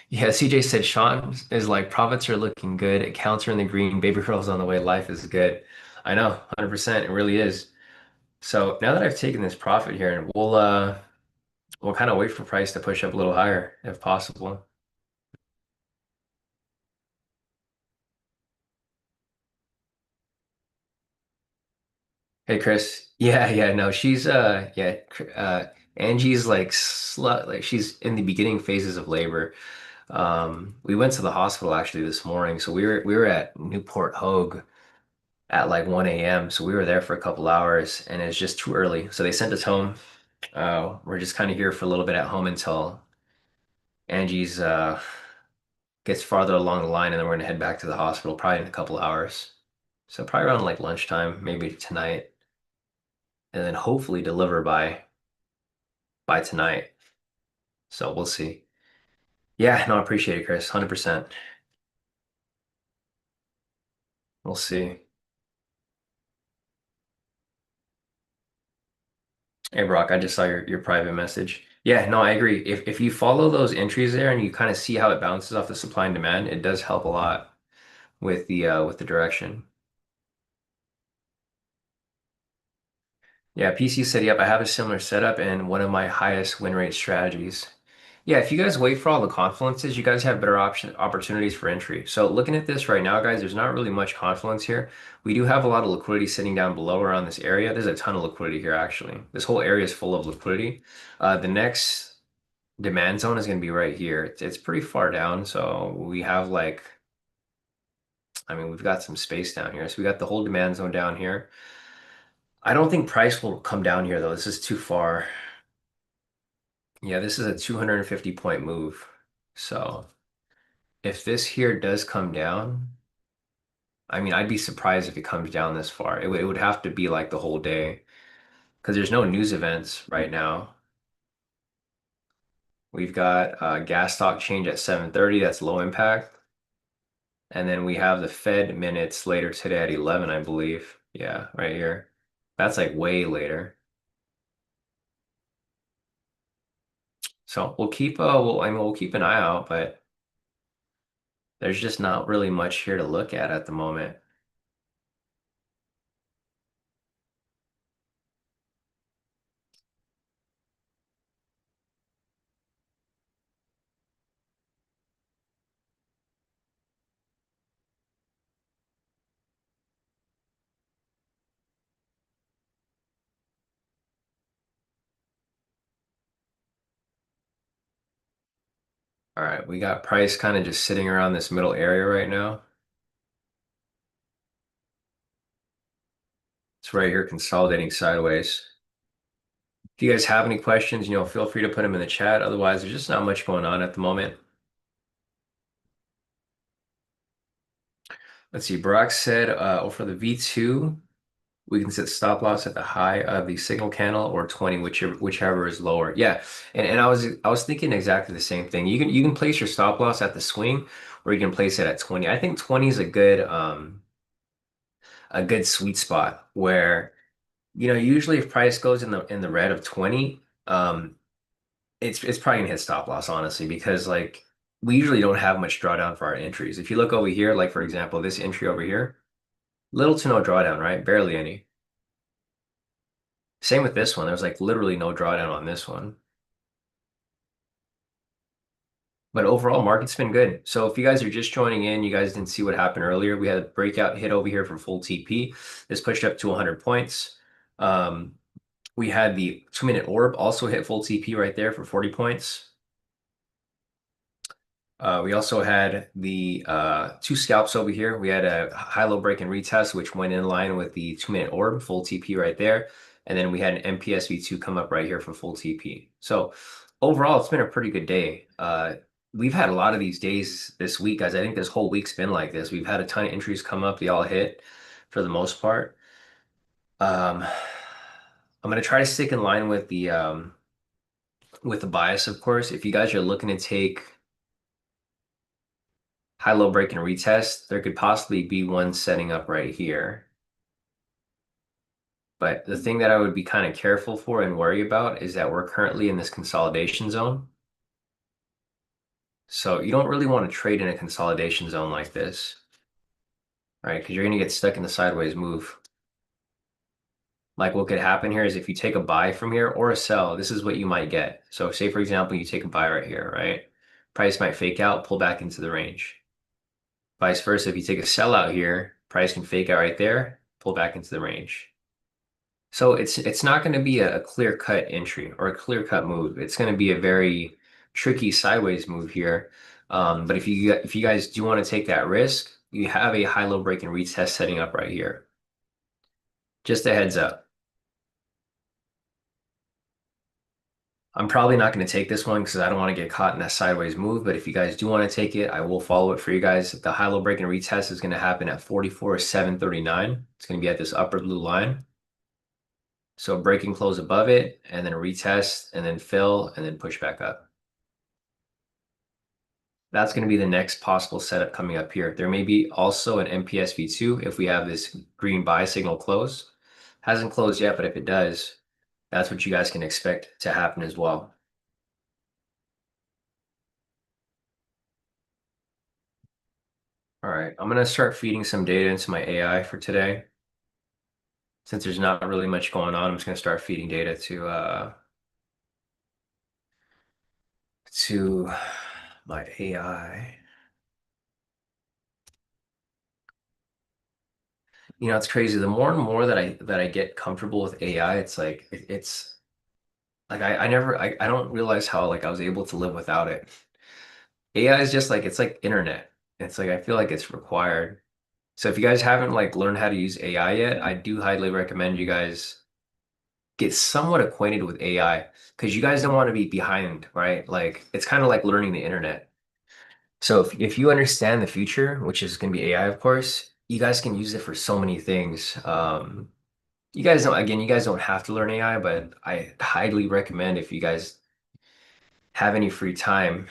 Speaker 1: Yeah, CJ said Sean is like profits are looking good, accounts are in the green, baby girl's on the way, life is good. I know, 100%, it really is. So now that I've taken this profit here, and we'll kind of wait for price to push up a little higher if possible. Hey Chris. Yeah, yeah, no, she's yeah, Angie's like slut like she's in the beginning phases of labor. We went to the hospital actually this morning. So we were at Newport Hogue at like 1 a.m. So we were there for a couple hours and it's just too early. So they sent us home. We're just kind of here for a little bit at home until Angie's gets farther along the line and then we're gonna head back to the hospital probably in a couple hours. So probably around like lunchtime, maybe tonight, and then hopefully deliver by tonight. So we'll see. Yeah, no, I appreciate it, Chris. 100%. We'll see. Hey Brock, I just saw your private message. Yeah, no, I agree. If you follow those entries there and you kind of see how it bounces off the supply and demand, it does help a lot with the direction. Yeah, PC said, yep, I have a similar setup and one of my highest win rate strategies. Yeah, if you guys wait for all the confluences, you guys have better opportunities for entry. So looking at this right now, guys, there's not really much confluence here. We do have a lot of liquidity sitting down below around this area. There's a ton of liquidity here, actually. This whole area is full of liquidity. The next demand zone is going to be right here. It's pretty far down, so we have like, I mean, we've got some space down here. So we got the whole demand zone down here. I don't think price will come down here though. This is too far. Yeah, this is a 250 point move. So if this here does come down, I mean, I'd be surprised if it comes down this far. It would have to be like the whole day because there's no news events right now. We've got gas stock change at 7:30. That's low impact. And then we have the Fed minutes later today at 11, I believe. Yeah, right here. That's like way later. So I mean, we'll keep an eye out, but there's just not really much here to look at the moment. All right, we got price kind of just sitting around this middle area right now. It's right here consolidating sideways. If you guys have any questions, feel free to put them in the chat. Otherwise, there's just not much going on at the moment. Let's see. Brock said, for the V2, we can set stop loss at the high of the signal candle or 20, whichever is lower. Yeah, and I was thinking exactly the same thing. You can place your stop loss at the swing, or you can place it at 20. I think 20 is a good sweet spot where usually if price goes in the red of 20, it's probably gonna hit stop loss, honestly, because like we usually don't have much drawdown for our entries. If you look over here, like for example, this entry over here, little to no drawdown, right? Barely any. Same with this one. There's like literally no drawdown on this one. But overall, market's been good. So if you guys are just joining in, you guys didn't see what happened earlier. We had a breakout hit over here for full TP. This pushed up to 100 points. We had the 2-minute orb also hit full TP right there for 40 points. We also had the two scalps over here. We had a high-low break and retest, which went in line with the 2-minute orb, full TP right there. And then we had an MPSV2 come up right here for full TP. So overall, it's been a pretty good day. We've had a lot of these days this week, guys. I think this whole week's been like this. We've had a ton of entries come up. They all hit for the most part. Um, I'm going to try to stick in line with the bias, of course. If you guys are looking to take high-low break and retest, there could possibly be one setting up right here. But the thing that I would be kind of careful for and worry about is that we're currently in this consolidation zone. So you don't really want to trade in a consolidation zone like this, right? Because you're going to get stuck in the sideways move. Like what could happen here is if you take a buy from here or a sell, this is what you might get. So say, for example, you take a buy right here, right? Price might fake out, pull back into the range. Vice versa, if you take a sell out here, price can fake out right there, pull back into the range. So it's not going to be a clear-cut entry or a clear-cut move. It's going to be a very tricky sideways move here. But if you guys do want to take that risk, you have a high-low break and retest setting up right here. Just a heads up. I'm probably not going to take this one because I don't want to get caught in that sideways move. But if you guys do want to take it, I will follow it for you guys. The high-low break and retest is going to happen at 44,739. It's going to be at this upper blue line. So break and close above it, and then retest, and then fill, and then push back up. That's going to be the next possible setup coming up here. There may be also an MPSV2 if we have this green buy signal close. Hasn't closed yet, but if it does, that's what you guys can expect to happen as well. All right, I'm gonna start feeding some data into my AI for today. Since there's not really much going on, I'm just gonna start feeding data to my AI. It's crazy. The more and more that I get comfortable with AI, it's like it's like I never I don't realize how like I was able to live without it. AI is just like it's like internet. It's like I feel like it's required. So if you guys haven't like learned how to use AI yet, I do highly recommend you guys get somewhat acquainted with AI because you guys don't want to be behind, right? Like it's kind of like learning the internet. So if you understand the future, which is going to be AI, of course, you guys can use it for so many things. You guys don't have to learn AI, but I highly recommend if you guys have any free time,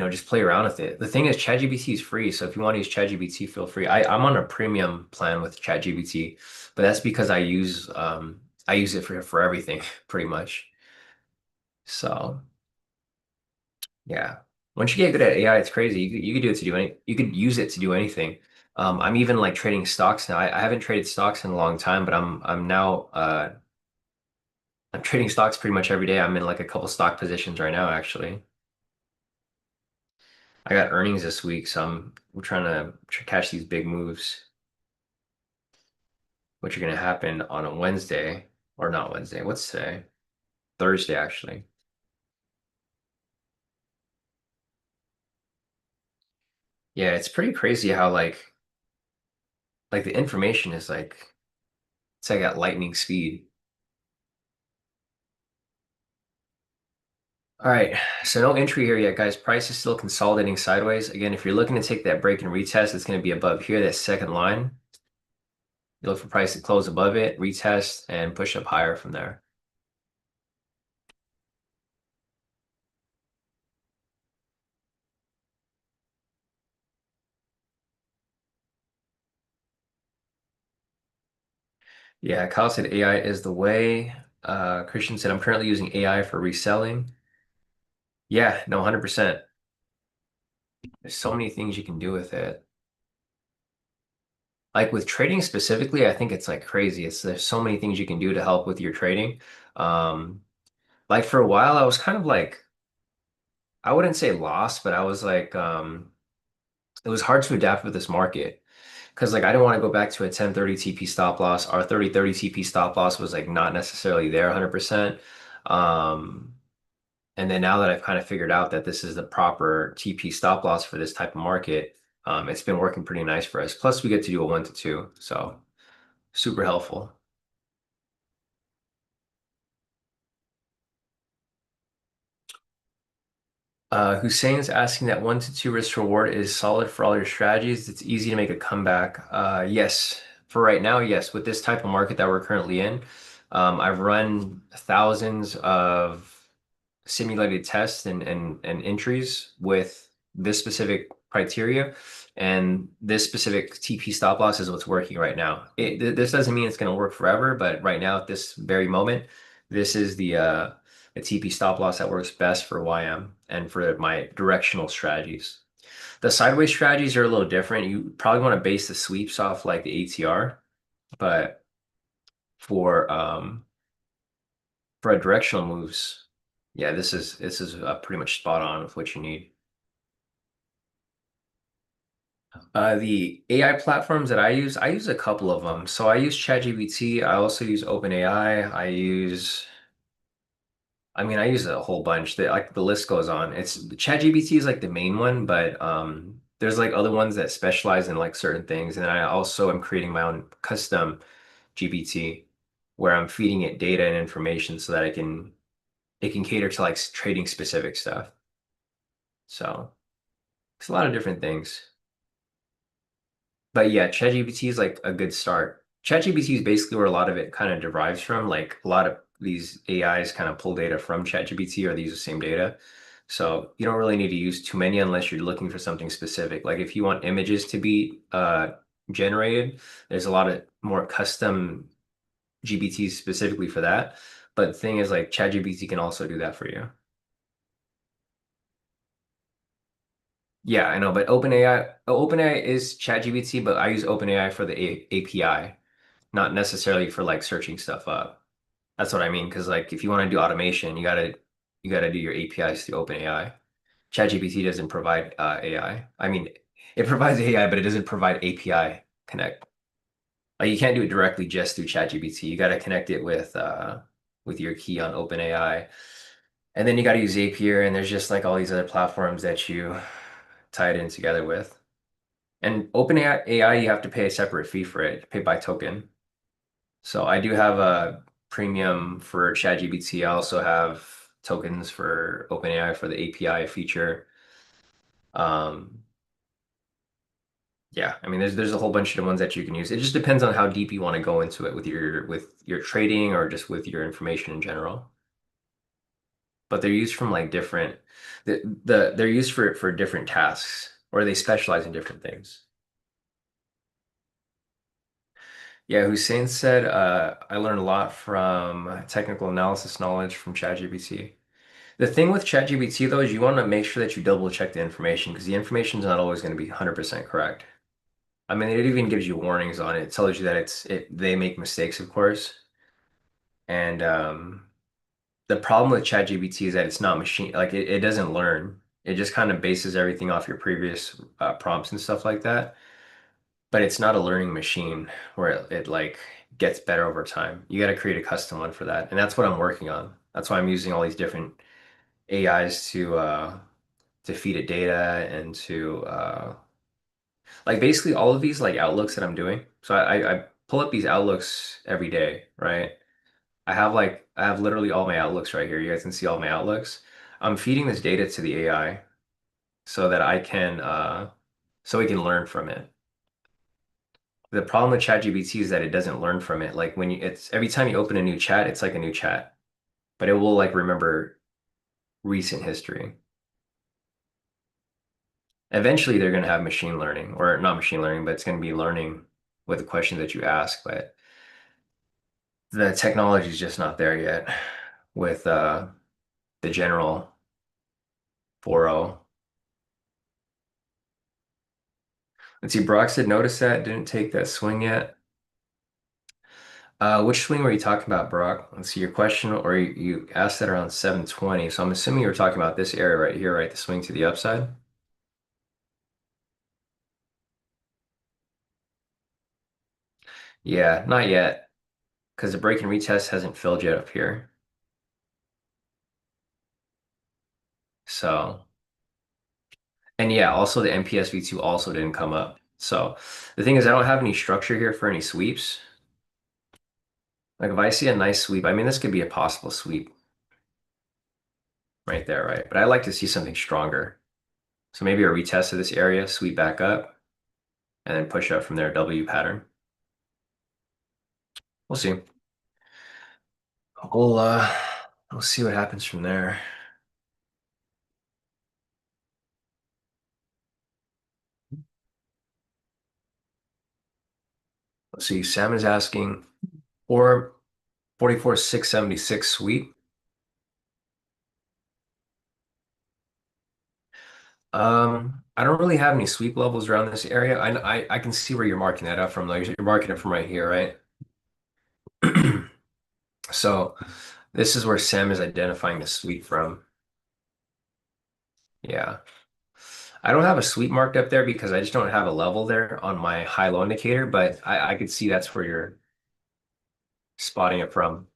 Speaker 1: just play around with it. The thing is, ChatGPT is free, so if you want to use ChatGPT, feel free. I'm on a premium plan with ChatGPT, but that's because I use it for everything pretty much. So yeah, once you get good at AI, it's crazy. You could do it to do you could use it to do anything. I'm even like trading stocks now. I haven't traded stocks in a long time, but I'm now I'm trading stocks pretty much every day. I'm in like a couple stock positions right now, actually. I got earnings this week, so we're trying to catch these big moves, which are going to happen on a Wednesday, or not Wednesday. What's today? Thursday, actually. Yeah, it's pretty crazy how like the information is like it's like at lightning speed. All right, so no entry here yet, guys. Price is still consolidating sideways. Again, if you're looking to take that break and retest, it's going to be above here, that second line. You look for price to close above it, retest, and push up higher from there. Yeah, Kyle said AI is the way. Christian said, I'm currently using AI for reselling. Yeah, no, 100%. There's so many things you can do with it. Like with trading specifically, I think it's like crazy. There's so many things you can do to help with your trading. Um, like for a while, I was kind of like, I wouldn't say lost, but I was like, it was hard to adapt with this market because like I didn't want to go back to a 1030 TP stop loss. Our 3030 TP stop loss was like not necessarily there 100%. Um, And then now that I've kind of figured out that this is the proper TP stop loss for this type of market, it's been working pretty nice for us. Plus, we get to do a 1 to 2, so super helpful. Hussein's asking that 1 to 2 risk reward is solid for all your strategies. It's easy to make a comeback. Yes, for right now, yes. With this type of market that we're currently in, I've run thousands of simulated tests and entries with this specific criteria, and this specific TP stop loss is what's working right now. This doesn't mean it's going to work forever, but right now at this very moment, this is the TP stop loss that works best for YM and for my directional strategies. The sideways strategies are a little different. You probably want to base the sweeps off like the ATR, but for our directional moves, yeah, this is pretty much spot on with what you need. The AI platforms that I use a couple of them. So I use ChatGPT. I also use OpenAI. I use a whole bunch. The list goes on. It's ChatGPT is like the main one, but there's like other ones that specialize in like certain things. And I also am creating my own custom GPT where I'm feeding it data and information so that it can cater to like trading specific stuff. So it's a lot of different things. But yeah, ChatGPT is like a good start. ChatGPT is basically where a lot of it kind of derives from. Like a lot of these AIs kind of pull data from ChatGPT or they use the same data. So you don't really need to use too many unless you're looking for something specific. Like if you want images to be generated, there's a lot of more custom GPTs specifically for that. But the thing is, like ChatGPT can also do that for you. Yeah, I know, but OpenAI is ChatGPT, but I use OpenAI for the API, not necessarily for like searching stuff up. That's what I mean. Because like if you want to do automation, you gotta do your APIs through OpenAI. ChatGPT doesn't provide AI. I mean, it provides AI, but it doesn't provide API connect. Like you can't do it directly just through ChatGPT. You got to connect it with your key on OpenAI, and then you got to use Zapier. And there's just like all these other platforms that you tie it in together with. And OpenAI AI, you have to pay a separate fee for it, pay by token. So I do have a premium for ChatGPT. I also have tokens for OpenAI for the API feature. Um, yeah, I mean, there's a whole bunch of ones that you can use. It just depends on how deep you want to go into it with your trading or just with your information in general. But they're used from like different they're used for different tasks or they specialize in different things. Yeah, Hussein said, I learned a lot from technical analysis knowledge from ChatGPT. The thing with ChatGPT though is you want to make sure that you double check the information because the information is not always going to be 100% correct. I mean, it even gives you warnings on it. It tells you that they make mistakes, of course. And the problem with ChatGPT is that it's not machine like it doesn't learn. It just kind of bases everything off your previous prompts and stuff like that. But it's not a learning machine where it like gets better over time. You got to create a custom one for that, and that's what I'm working on. That's why I'm using all these different AIs to feed it data and to like basically all of these like outlooks that I'm doing. So I pull up these outlooks every day, right? I have literally all my outlooks right here. You guys can see all my outlooks. I'm feeding this data to the AI so that I can so we can learn from it. The problem with ChatGPT is that it doesn't learn from it. Like when you it's every time you open a new chat, it's like a new chat, but it will like remember recent history. Eventually they're going to have machine learning or not machine learning, but it's going to be learning with the questions that you ask, but the technology is just not there yet with the general 4.0. Let's see, Brock said notice that, didn't take that swing yet. Which swing were you talking about, Brock? Let's see your question, or you asked that around 720. So I'm assuming you were talking about this area right here, right? The swing to the upside. Yeah, not yet, because the break and retest hasn't filled yet up here. So, and yeah, also the MPSV2 also didn't come up. So the thing is, I don't have any structure here for any sweeps. Like if I see a nice sweep, I mean, this could be a possible sweep right there, right? But I like to see something stronger. So maybe a retest of this area, sweep back up, and then push up from there, W pattern. We'll see. We'll uh we'll see what happens from there. Let's see. Sam is asking or 44,676 sweep. I don't really have any sweep levels around this area. I can see where you're marking that up from though. You're marking it from right here, right? So this is where Sam is identifying the sweep from. Yeah. I don't have a sweep marked up there because I just don't have a level there on my high-low indicator, but I could see that's where you're spotting it from,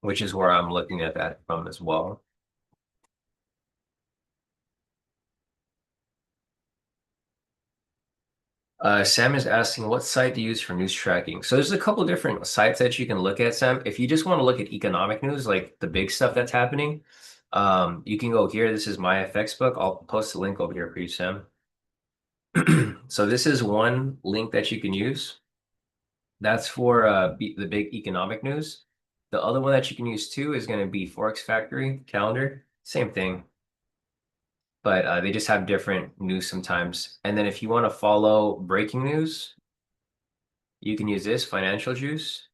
Speaker 1: which is where I'm looking at that from as well. Sam is asking what site to use for news tracking. So there's a couple different sites that you can look at, Sam. If you just want to look at economic news, like the big stuff that's happening, you can go here. This is my FX book. I'll post a link over here for you, Sam. So this is one link that you can use. That's for the big economic news. The other one that you can use too is going to be Forex Factory calendar. Same thing, but they just have different news sometimes. And then if you want to follow breaking news, you can use this financial juice.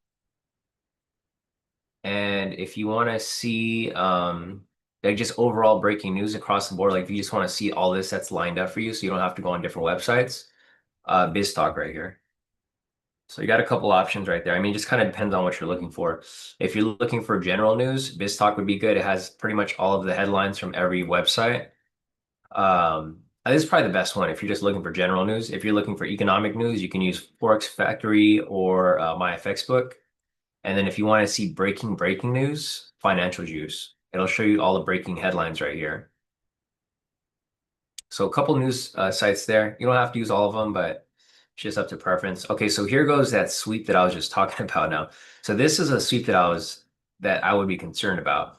Speaker 1: And if you want to see like just overall breaking news across the board, like if you just want to see all this that's lined up for you, so you don't have to go on different websites, BizTalk right here. So you got a couple options right there. I mean, it just kind of depends on what you're looking for. If you're looking for general news, BizTalk would be good. It has pretty much all of the headlines from every website. This is probably the best one if you're just looking for general news. If you're looking for economic news, you can use Forex Factory or MyFXBook. And then if you want to see breaking news, Financial Juice. It'll show you all the breaking headlines right here. So a couple news sites there. You don't have to use all of them, but it's just up to preference. Okay, so here goes that sweep that I was just talking about now. So this is a sweep that I would be concerned about.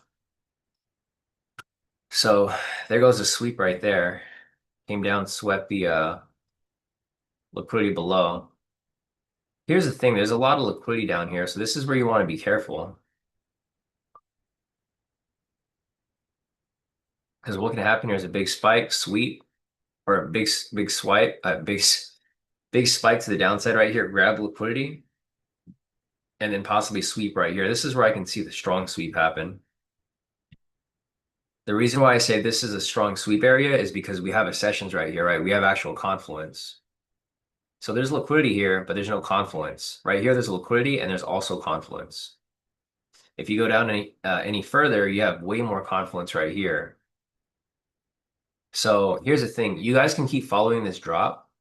Speaker 1: So there goes the sweep right there. Came down, swept the liquidity below. Here's the thing, there's a lot of liquidity down here, so this is where you want to be careful. Because what can happen here is a big spike, sweep, or a big swipe, big spike to the downside right here, grab liquidity, and then possibly sweep right here. This is where I can see the strong sweep happen. The reason why I say this is a strong sweep area is because we have a sessions right here, right? We have actual confluence. So there's liquidity here, but there's no confluence. Right here, there's liquidity and there's also confluence. If you go down any further, you have way more confluence right here. So here's the thing. You guys can keep following this drop,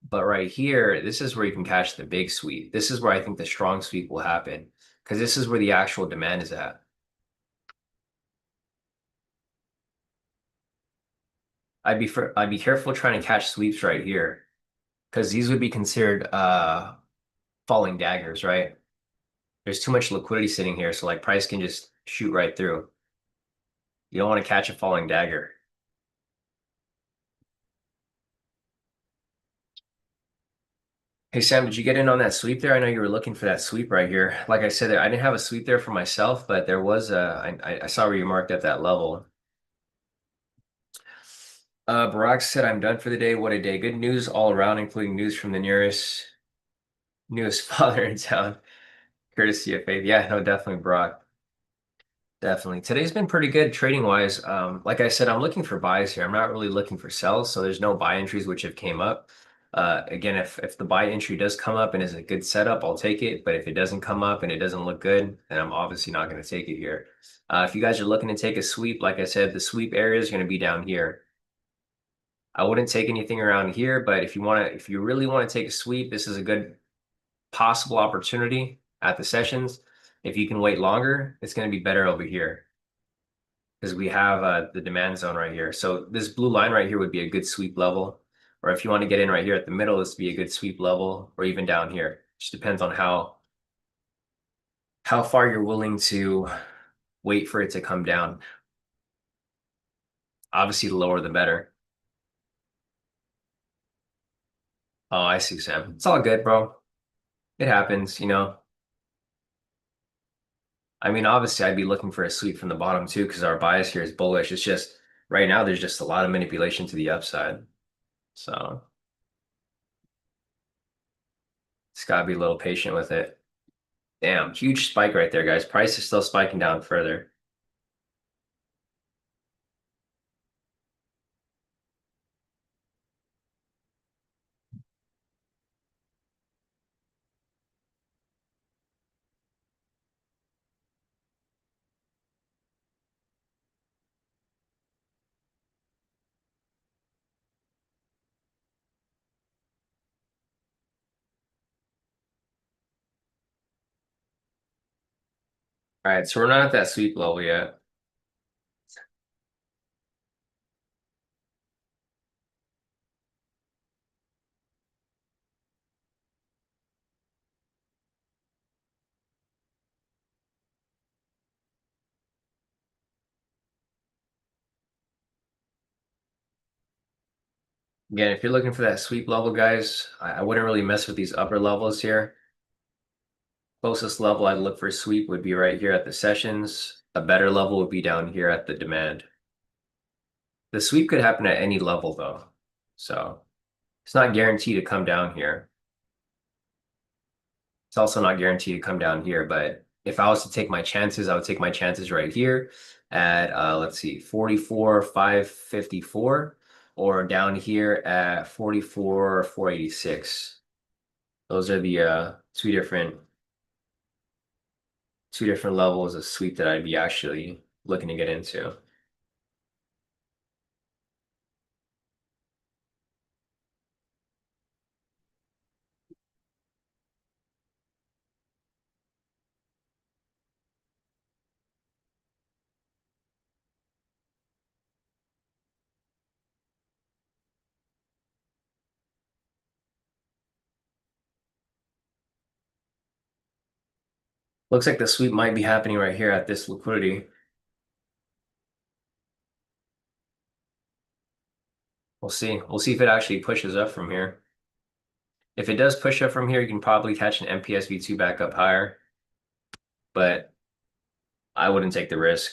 Speaker 1: but right here, this is where you can catch the big sweep. This is where I think the strong sweep will happen because this is where the actual demand is at. I'd be careful trying to catch sweeps right here because these would be considered falling daggers, right? There's too much liquidity sitting here, so like price can just shoot right through. You don't want to catch a falling dagger. Hey Sam, did you get in on that sweep there? I know you were looking for that sweep right here. Like I said, I didn't have a sweep there for myself, but there was I saw where you marked at that level. Barack said, I'm done for the day. What a day. Good news all around, including news from the newest father in town. Courtesy of Faith. Yeah, no, definitely, Barack. Definitely. Today's been pretty good trading wise. Like I said, I'm looking for buys here. I'm not really looking for sells, so there's no buy entries which have came up. Again, if the buy entry does come up and is a good setup, I'll take it. But if it doesn't come up and it doesn't look good, then I'm obviously not going to take it here. If you guys are looking to take a sweep, like I said, the sweep area is going to be down here. I wouldn't take anything around here, but if you really want to take a sweep, this is a good possible opportunity at the sessions. If you can wait longer, it's going to be better over here because we have the demand zone right here. So this blue line right here would be a good sweep level. Or if you want to get in right here at the middle, this would be a good sweep level, or even down here. Just depends on how far you're willing to wait for it to come down. Obviously, the lower the better. Oh, I see, Sam. It's all good, bro. It happens. I mean, obviously, I'd be looking for a sweep from the bottom too, because our bias here is bullish. It's just right now there's just a lot of manipulation to the upside. So it's gotta be a little patient with it. Damn, huge spike right there, guys. Price is still spiking down further. All right, so we're not at that sweep level yet. Again, if you're looking for that sweep level, guys, I wouldn't really mess with these upper levels here. Closest level I'd look for a sweep would be right here at the sessions. A better level would be down here at the demand. The sweep could happen at any level though. So it's not guaranteed to come down here. It's also not guaranteed to come down here, but if I was to take my chances, I would take my chances right here at let's see, 44,554 or down here at 44,486. Those are the two different levels of sweep that I'd be actually looking to get into. Looks like the sweep might be happening right here at this liquidity. We'll see. We'll see if it actually pushes up from here. If it does push up from here, you can probably catch an MPSV2 back up higher, but I wouldn't take the risk.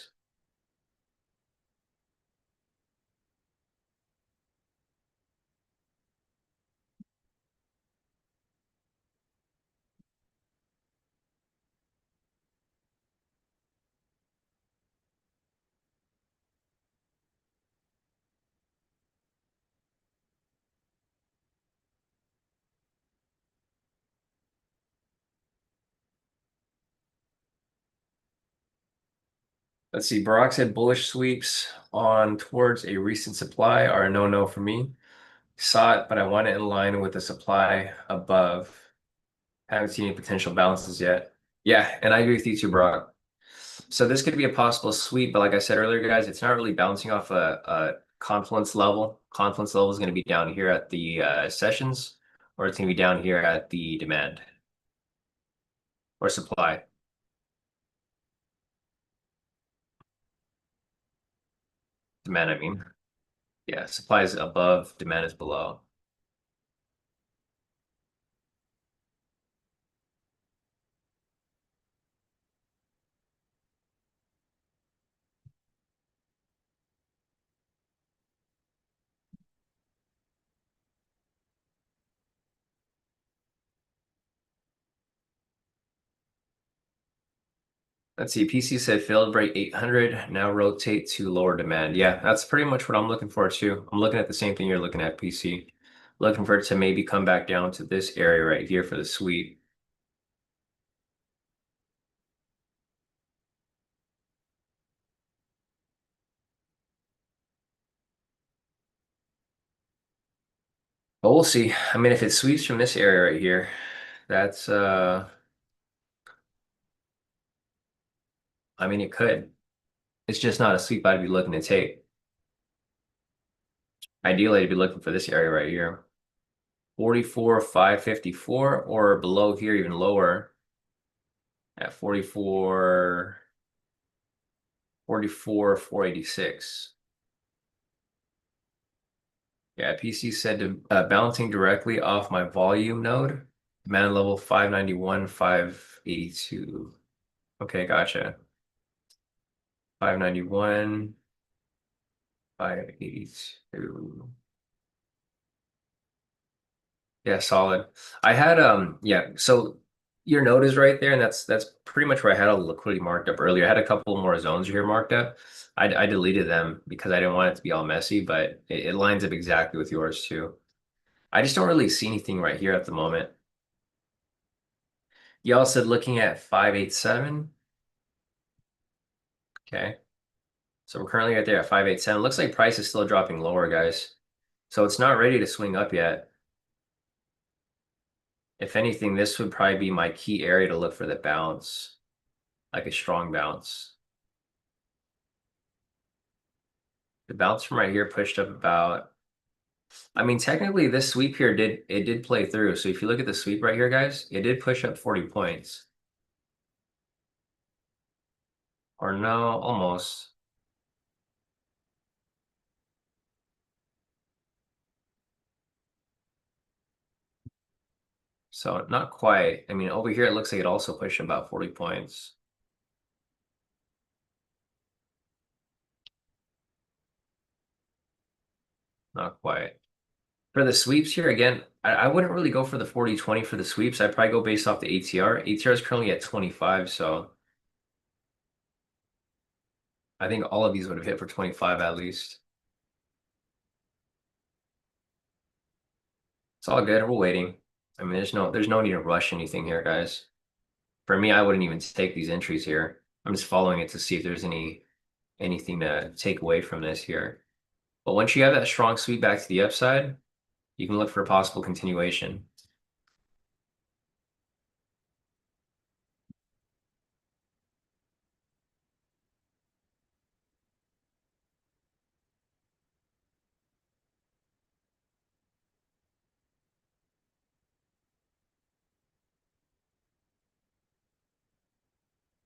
Speaker 1: Let's see. Barack said bullish sweeps on towards a recent supply are a no-no for me. Saw it, but I want it in line with the supply above. Haven't seen any potential balances yet. Yeah, and I agree with you too, Brock. So this could be a possible sweep, but like I said earlier, guys, it's not really bouncing off a confluence level. Confluence level is going to be down here at the sessions, or it's going to be down here at the demand or supply. Demand, I mean. Yeah, supply is above, demand is below. Let's see, PC said failed break 800, now rotate to lower demand. Yeah, that's pretty much what I'm looking for too. I'm looking at the same thing you're looking at, PC. Looking for it to maybe come back down to this area right here for the sweep. But we'll see. I mean, if it sweeps from this area right here, that's I mean it could. It's just not a sweep I'd be looking to take. Ideally, I'd be looking for this area right here. 44,554 or below here, even lower at 44,486. Yeah, PC said to bouncing directly off my volume node, demand level 591, 582. Okay, gotcha. 591, 582. Yeah, solid. I had yeah, so your node is right there, and that's pretty much where I had all the liquidity marked up earlier. I had a couple more zones here marked up. I deleted them because I didn't want it to be all messy, but it lines up exactly with yours too. I just don't really see anything right here at the moment. Y'all said looking at 587. Okay. So we're currently right there at 587. Looks like price is still dropping lower, guys. So it's not ready to swing up yet. If anything, this would probably be my key area to look for the bounce, like a strong bounce. The bounce from right here pushed up about, I mean, technically this sweep here did play through. So if you look at the sweep right here, guys, it did push up 40 points. Or no, almost. So not quite. I mean, over here it looks like it also pushed about 40 points. Not quite. For the sweeps here, again, I wouldn't really go for the 40-20 for the sweeps. I'd probably go based off the ATR. ATR is currently at 25, so I think all of these would have hit for 25 at least. It's all good. We're waiting. I mean, there's no need to rush anything here, guys. For me, I wouldn't even take these entries here. I'm just following it to see if there's anything to take away from this here. But once you have that strong sweep back to the upside, you can look for a possible continuation.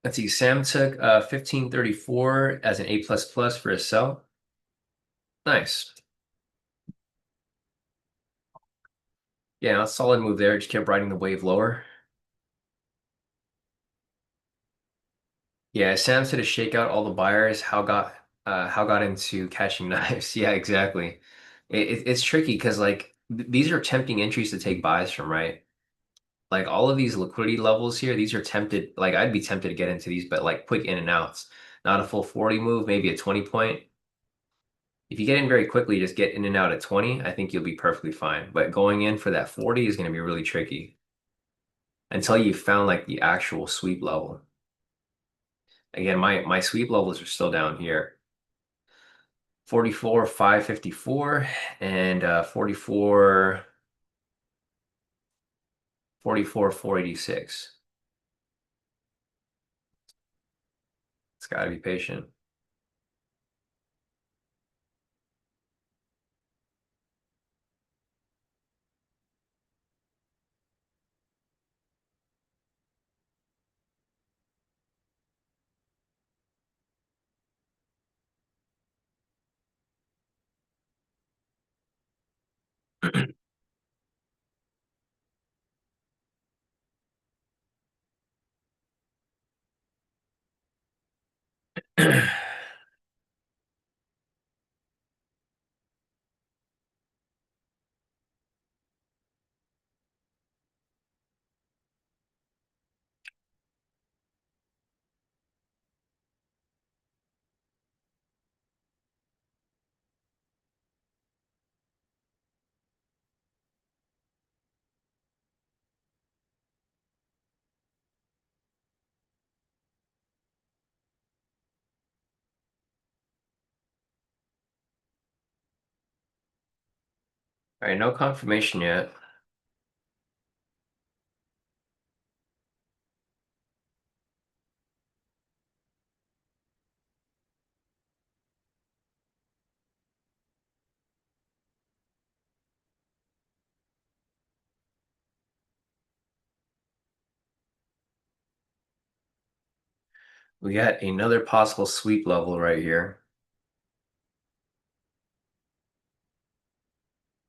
Speaker 1: Let's see, Sam took 1534 as an A++ for a sell. Nice. Yeah, a solid move there. Just kept riding the wave lower. Yeah, Sam said to shake out all the buyers. How got into catching knives. Yeah, exactly. It's tricky because like these are tempting entries to take buys from, right? Like all of these liquidity levels here, these are tempted. Like I'd be tempted to get into these, but like quick in and outs. Not a full 40 move, maybe a 20 point. If you get in very quickly, just get in and out at 20, I think you'll be perfectly fine. But going in for that 40 is going to be really tricky until you found like the actual sweep level. Again, my sweep levels are still down here. 44, 554 and 44, 486. It's got to be patient. All right, no confirmation yet. We got another possible sweep level right here.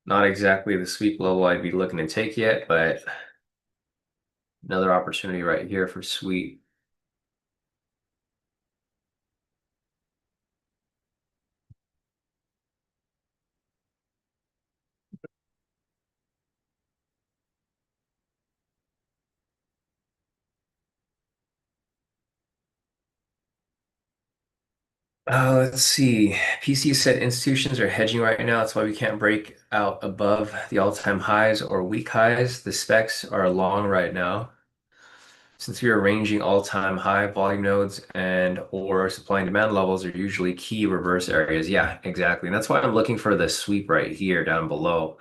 Speaker 1: Not exactly the sweep level I'd be looking to take yet, but another opportunity right here for sweep. Let's see. PC said institutions are hedging right now. That's why we can't break out above the all-time highs or weak highs. The specs are long right now. Since we are ranging all-time high volume nodes and or supply and demand levels are usually key reverse areas. Yeah, exactly. And that's why I'm looking for the sweep right here down below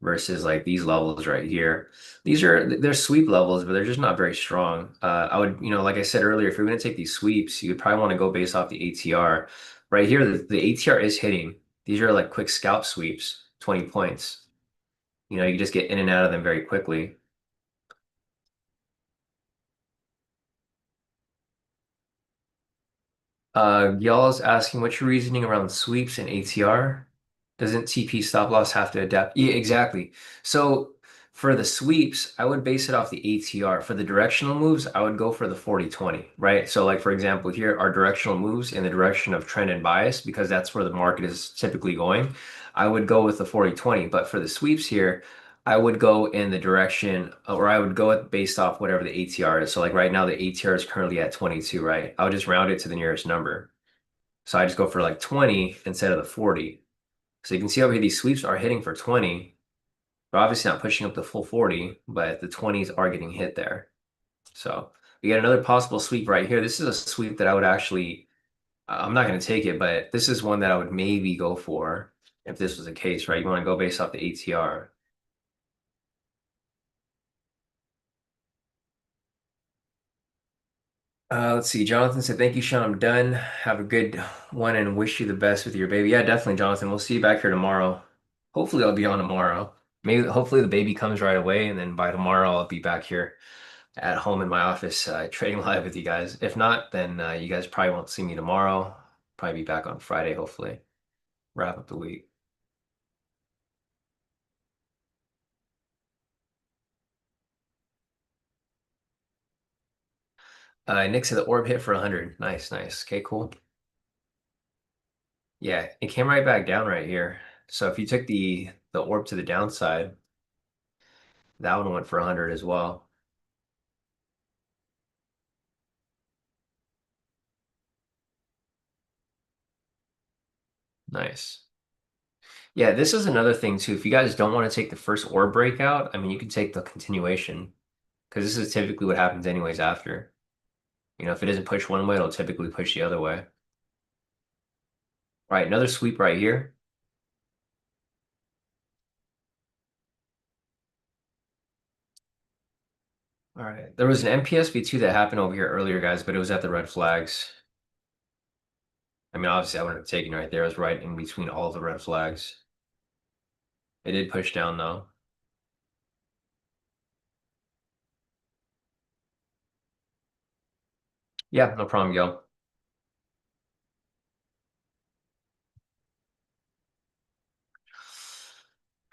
Speaker 1: versus like these levels right here. They're sweep levels, but they're just not very strong. I would, like I said earlier, if you're going to take these sweeps, you would probably want to go based off the ATR. Right here, the ATR is hitting. These are like quick scalp sweeps, 20 points. You just get in and out of them very quickly. Y'all's asking what's your reasoning around sweeps and ATR? Doesn't TP stop loss have to adapt? Yeah, exactly. So For the sweeps, I would base it off the ATR. For the directional moves, I would go for the 40-20, right? So like for example, here are directional moves in the direction of trend and bias because that's where the market is typically going. I would go with the 40-20, but for the sweeps here, I would go in the direction or I would go based off whatever the ATR is. So like right now the ATR is currently at 22, right? I'll just round it to the nearest number. So I just go for like 20 instead of the 40. So you can see over here these sweeps are hitting for 20. They're obviously not pushing up the full 40, but the 20s are getting hit there. So we get another possible sweep right here. This is a sweep that I would actually, I'm not going to take it, but this is one that I would maybe go for if this was the case, right? You want to go based off the ATR. Let's see. Jonathan said, "Thank you, Sean. I'm done. Have a good one and wish you the best with your baby." Yeah, definitely, Jonathan. We'll see you back here tomorrow. Hopefully, I'll be on tomorrow. Maybe, hopefully, the baby comes right away, and then by tomorrow, I'll be back here at home in my office trading live with you guys. If not, then you guys probably won't see me tomorrow. Probably be back on Friday, hopefully. Wrap up the week. Nick said the orb hit for 100. Nice, nice. Okay, cool. Yeah, it came right back down right here. So if you took the orb to the downside, that one went for 100 as well. Nice. Yeah, this is another thing too. If you guys don't want to take the first orb breakout, I mean, you can take the continuation because this is typically what happens anyways after. You know, if it doesn't push one way, it'll typically push the other way. All right, another sweep right here. All right. There was an MPS V2 that happened over here earlier, guys, but it was at the red flags. I mean, obviously, I wouldn't have taken it right there. It was right in between all of the red flags. It did push down, though. Yeah, no problem, yo.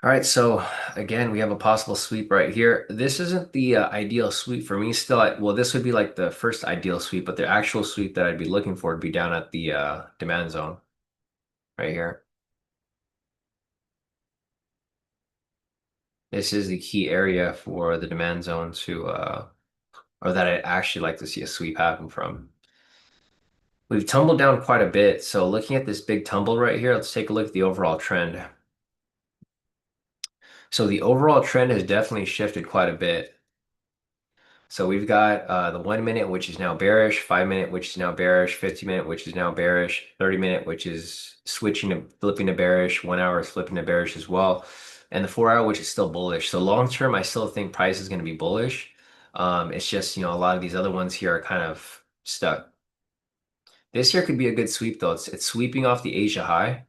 Speaker 1: All right, so again, we have a possible sweep right here. This isn't the ideal sweep for me still. Well, this would be like the first ideal sweep, but the actual sweep that I'd be looking for would be down at the demand zone right here. This is the key area for the demand zone to, or that I'd actually like to see a sweep happen from. We've tumbled down quite a bit. So looking at this big tumble right here, let's take a look at the overall trend. So the overall trend has definitely shifted quite a bit. So we've got the 1 minute, which is now bearish, 5 minute, which is now bearish, 50 minute, which is now bearish, 30 minute, which is switching to flipping to bearish, 1 hour is flipping to bearish as well, and the 4 hour, which is still bullish. So long term, I still think price is going to be bullish. It's just, a lot of these other ones here are kind of stuck. This here could be a good sweep though. It's sweeping off the Asia high.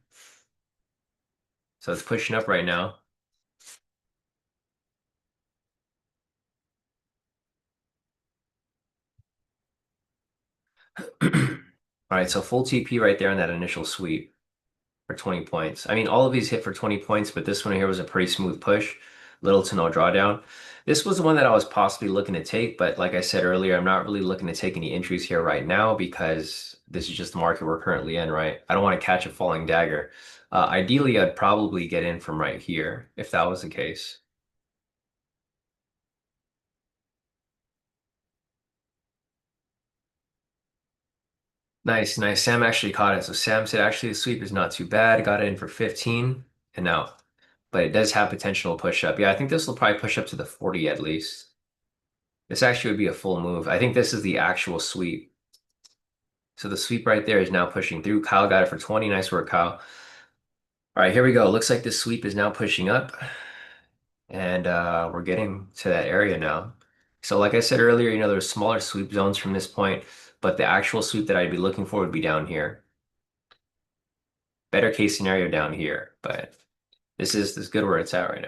Speaker 1: So it's pushing up right now. All right, so full TP right there on that initial sweep for 20 points. I mean, all of these hit for 20 points, but this one here was a pretty smooth push, little to no drawdown. This was the one that I was possibly looking to take, but like I said earlier, I'm not really looking to take any entries here right now because this is just the market we're currently in, right? I don't want to catch a falling dagger. Ideally, I'd probably get in from right here if that was the case. Nice, nice. Sam actually caught it. So Sam said actually the sweep is not too bad. Got it in for 15 and out. But it does have potential to push up. Yeah, I think this will probably push up to the 40 at least. This actually would be a full move. I think this is the actual sweep. So the sweep right there is now pushing through. Kyle got it for 20. Nice work, Kyle. All right, here we go. Looks like this sweep is now pushing up. And we're getting to that area now. So like I said earlier, there's smaller sweep zones from this point, but the actual sweep that I'd be looking for would be down here. Better case scenario down here, but this is good where it's at right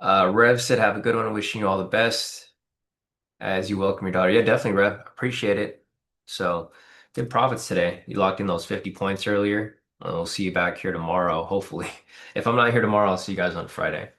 Speaker 1: now. Rev said, have a good one. Wishing you all the best as you welcome your daughter. Yeah, definitely, Rev. Appreciate it. So Good profits today. You locked in those 50 points earlier. We'll see you back here tomorrow, hopefully. If I'm not here tomorrow, I'll see you guys on Friday.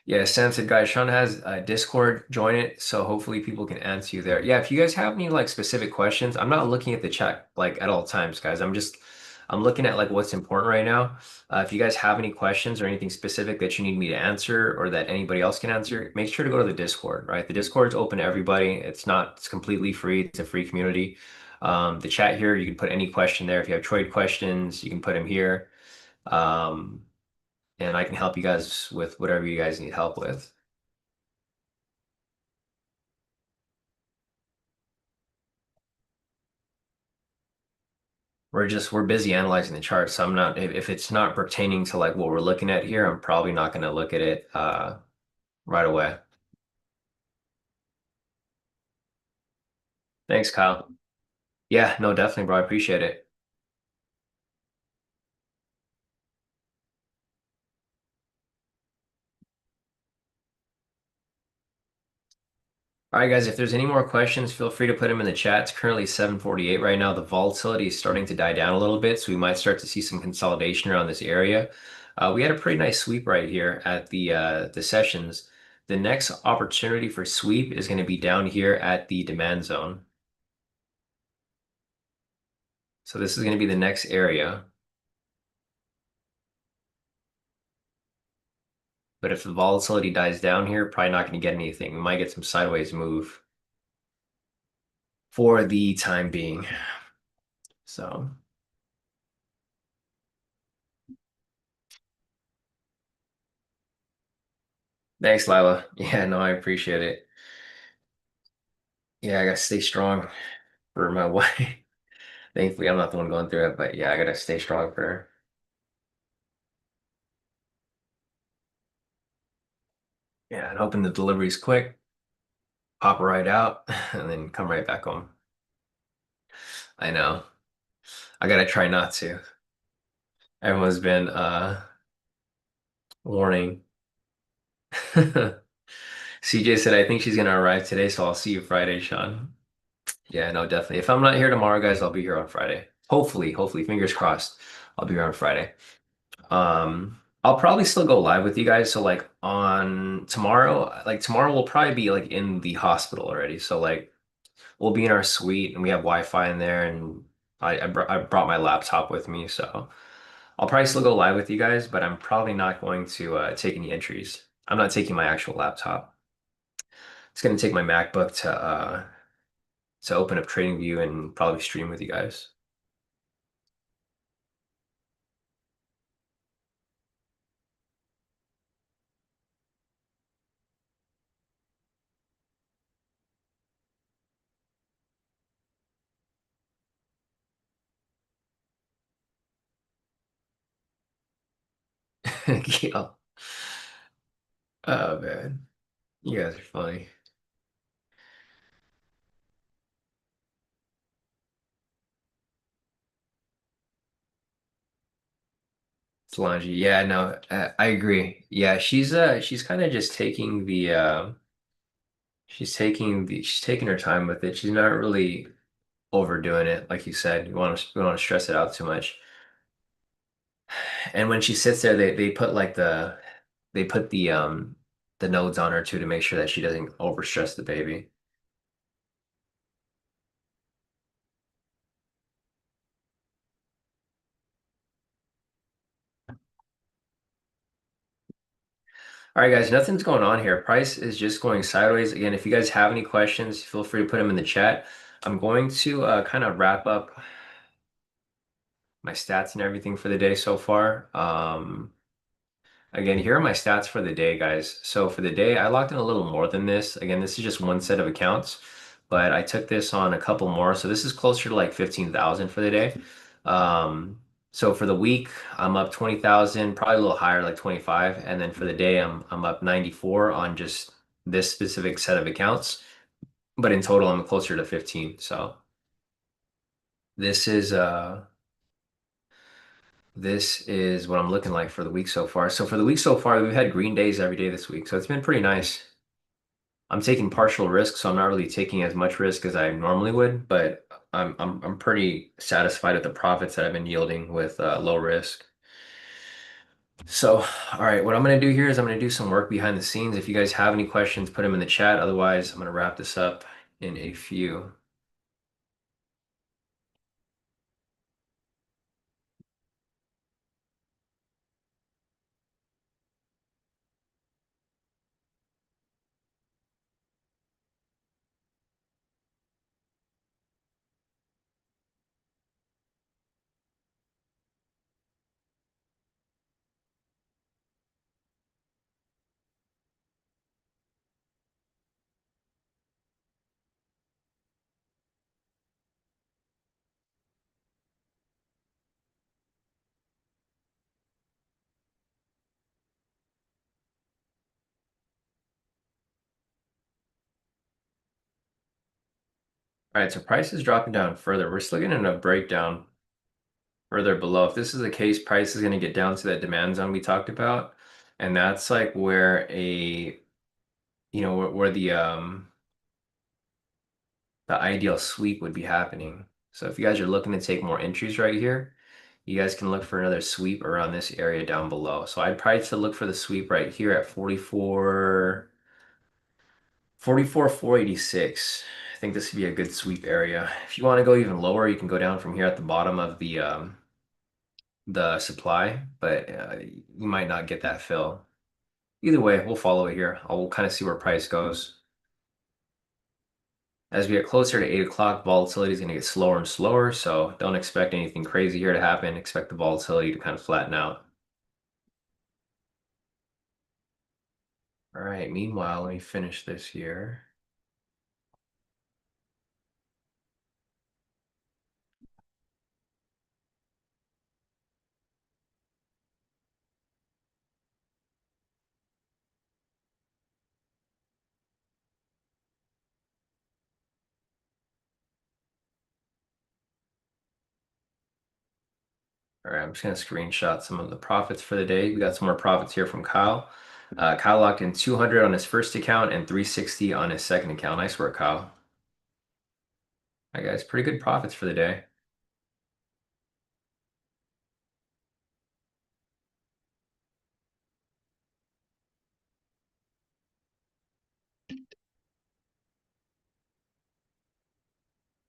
Speaker 1: Yeah, Sam said, guys, Sean has Discord. Join it, so hopefully people can answer you there. Yeah, if you guys have any like specific questions, I'm not looking at the chat like at all times, guys. I'm looking at like what's important right now. If you guys have any questions or anything specific that you need me to answer or that anybody else can answer, make sure to go to the Discord, right? The Discord's open to everybody. It's completely free. It's a free community. The chat here, you can put any question there. If you have trade questions, you can put them here. Um, and I can help you guys with whatever you guys need help with. We're busy analyzing the chart, so I'm not if it's not pertaining to like what we're looking at here, I'm probably not going to look at it right away. Thanks, Kyle. Yeah, no, definitely, bro. I appreciate it. All right, guys, if there's any more questions, feel free to put them in the chat. It's currently 7:48 right now. The volatility is starting to die down a little bit, so we might start to see some consolidation around this area. We had a pretty nice sweep right here at the sessions. The next opportunity for sweep is going to be down here at the demand zone. So this is going to be the next area. But if the volatility dies down here, probably not going to get anything. We might get some sideways move for the time being. So thanks, Lila. Yeah, no, I appreciate it. Yeah, I gotta stay strong for my wife. Thankfully, I'm not the one going through it, but yeah, I gotta stay strong for her. Yeah, and hoping the delivery's quick, pop right out, and then come right back home. I know. I gotta try not to. Everyone's been warning. CJ said, I think she's gonna arrive today, so I'll see you Friday, Sean. Yeah, no, definitely. If I'm not here tomorrow, guys, I'll be here on Friday. Hopefully, fingers crossed, I'll be here on Friday. I'll probably still go live with you guys. So like on tomorrow, like tomorrow we'll probably be like in the hospital already. So like we'll be in our suite and we have Wi-Fi in there and I brought my laptop with me. So I'll probably still go live with you guys, but I'm probably not going to take any entries. I'm not taking my actual laptop. It's gonna take my MacBook to open up TradingView and probably stream with you guys. Yeah. Oh man, you guys are funny. Solange, yeah, no, I agree. Yeah, she's kind of just taking the she's taking her time with it. She's not really overdoing it, like you said. You want to stress it out too much. And when she sits there, they put like they put the nodes on her too to make sure that she doesn't overstress the baby. All right, guys, nothing's going on here. Price is just going sideways. Again, if you guys have any questions, feel free to put them in the chat. I'm going to kind of wrap up my stats and everything for the day so far. Again, here are my stats for the day, guys. So for the day, I locked in a little more than this. Again, this is just one set of accounts, but I took this on a couple more. So this is closer to like 15,000 for the day. So for the week, I'm up 20,000, probably a little higher, like 25. And then for the day, I'm up 94 on just this specific set of accounts. But in total, I'm closer to 15. So this is This is what I'm looking like for the week so far. So for the week so far, we've had green days every day this week, so it's been pretty nice. I'm taking partial risk, so I'm not really taking as much risk as I normally would, but I'm pretty satisfied with the profits that I've been yielding with low risk. So, all right, what I'm going to do here is I'm going to do some work behind the scenes. If you guys have any questions, put them in the chat. Otherwise, I'm going to wrap this up in a few. All right, so price is dropping down further. We're still getting a breakdown further below. If this is the case, price is going to get down to that demand zone we talked about, and that's like where where the ideal sweep would be happening. So if you guys are looking to take more entries right here, you guys can look for another sweep around this area down below. So I'd probably to look for the sweep right here at 486. I think this would be a good sweep area. If you want to go even lower, you can go down from here at the bottom of the supply, but you might not get that fill. Either way, we'll follow it here. I'll kind of see where price goes. As we get closer to 8 o'clock, volatility is going to get slower and slower, so don't expect anything crazy here to happen. Expect the volatility to kind of flatten out. All right, meanwhile, let me finish this here. All right, I'm just going to screenshot some of the profits for the day. We got some more profits here from Kyle. Kyle locked in 200 on his first account and 360 on his second account. Nice work, Kyle. All right, guys, pretty good profits for the day.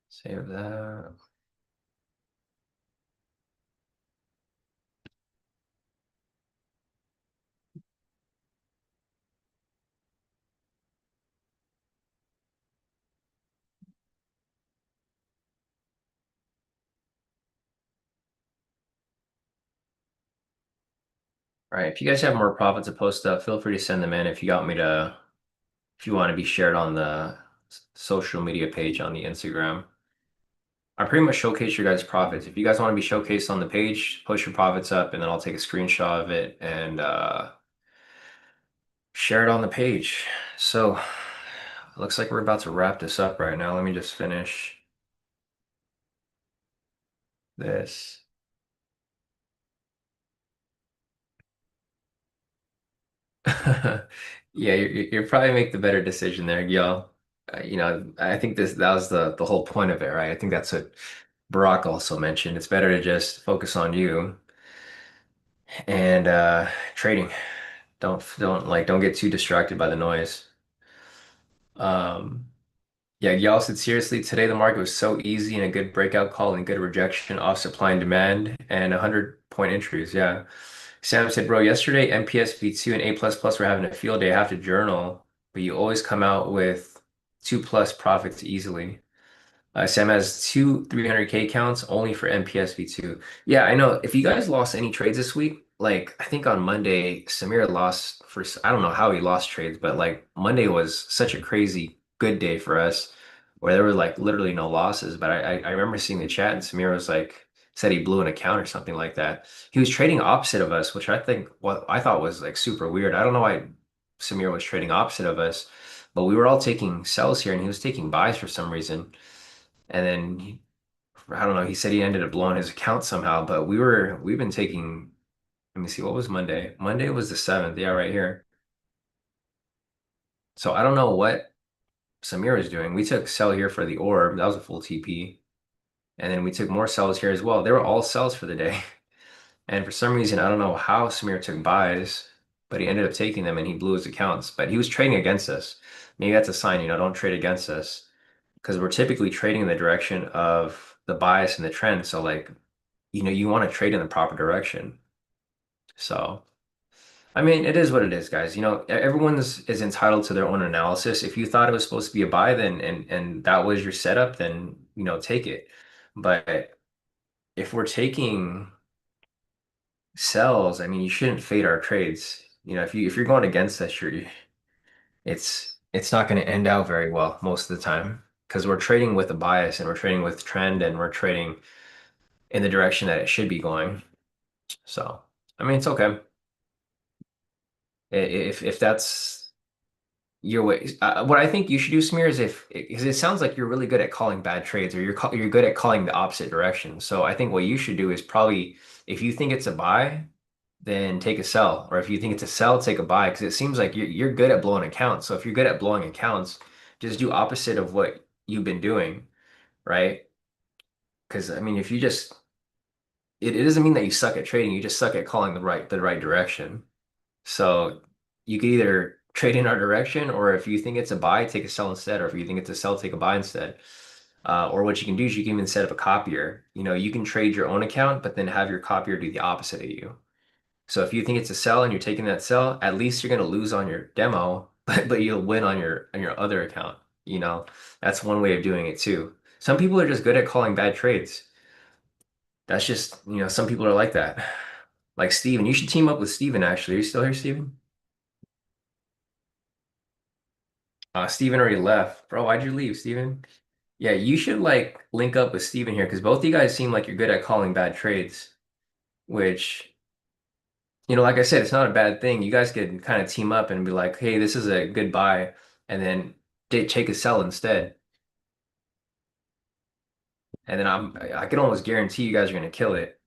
Speaker 1: Save that. All right, if you guys have more profits to post up, feel free to send them in. If you want to be shared on the social media page on the Instagram. I pretty much showcase your guys' profits. If you guys want to be showcased on the page, post your profits up, and then I'll take a screenshot of it and share it on the page. So, looks like we're about to wrap this up right now. Let me just finish this. Yeah, you probably make the better decision there, y'all. I think that was the whole point of it, right? I think that's what Barack also mentioned. It's better to just focus on you and trading. Don't get too distracted by the noise. Um, yeah, y'all said seriously, today the market was so easy and a good breakout call and good rejection off supply and demand and 100-point entries. Yeah. Sam said, bro, yesterday MPS V2 and A++ were having a field day. I have to journal, but you always come out with 2+ profits easily. Sam has two 300K counts only for MPS V2. Yeah, I know. If you guys lost any trades this week, like I think on Monday, Samir lost for, I don't know how he lost trades, but like Monday was such a crazy good day for us where there were like literally no losses. But I remember seeing the chat and Samir was like, said he blew an account or something like that. He was trading opposite of us, which I think what I thought was like super weird. I don't know why Samir was trading opposite of us, but we were all taking sells here and he was taking buys for some reason. And then I don't know. He said he ended up blowing his account somehow, but we've been taking. Let me see. What was Monday? Monday was the 7th. Yeah, right here. So I don't know what Samir is doing. We took sell here for the orb. That was a full TP. And then we took more sells here as well. They were all sells for the day. And for some reason, I don't know how Samir took buys, but he ended up taking them and he blew his accounts. But he was trading against us. Maybe that's a sign, don't trade against us because we're typically trading in the direction of the bias and the trend. So like, you want to trade in the proper direction. So, I mean, it is what it is, guys. Everyone's is entitled to their own analysis. If you thought it was supposed to be a buy, then and that was your setup, then take it. But if we're taking sells, I mean, you shouldn't fade our trades. If you're going against us, it's not going to end out very well most of the time because we're trading with a bias and we're trading with trend and we're trading in the direction that it should be going. So, I mean, it's okay. If that's your way, what I think you should do, Samir, is if because it sounds like you're really good at calling bad trades or you're good at calling the opposite direction. So I think what you should do is probably if you think it's a buy, then take a sell. Or if you think it's a sell, take a buy. Because it seems like you're good at blowing accounts. So if you're good at blowing accounts, just do opposite of what you've been doing, right? Because I mean, if you just it doesn't mean that you suck at trading. You just suck at calling the right direction. So you could either trade in our direction, or if you think it's a buy, take a sell instead. Or if you think it's a sell, take a buy instead. Or what you can do is you can even set up a copier. You can trade your own account, but then have your copier do the opposite of you. So if you think it's a sell and you're taking that sell, at least you're going to lose on your demo, but you'll win on your other account. You know, that's one way of doing it too. Some people are just good at calling bad trades. That's just, some people are like that. Like Steven. You should team up with Steven actually. Are you still here, Steven? Steven already left. Bro, why'd you leave, Steven? Yeah, you should like link up with Steven here because both of you guys seem like you're good at calling bad trades, which like I said, it's not a bad thing. You guys could kind of team up and be like, hey, this is a good buy, and then take a sell instead. And then I can almost guarantee you guys are gonna kill it.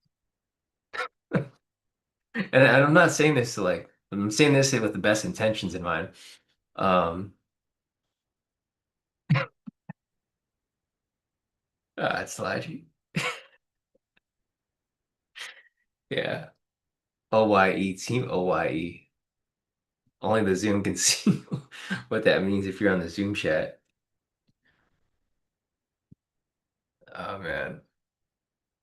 Speaker 1: And I'm not saying this to like, I'm saying this with the best intentions in mind. Um, it's Elijah. Yeah. OYE, team OYE. Only the Zoom can see what that means if you're on the Zoom chat. Oh man.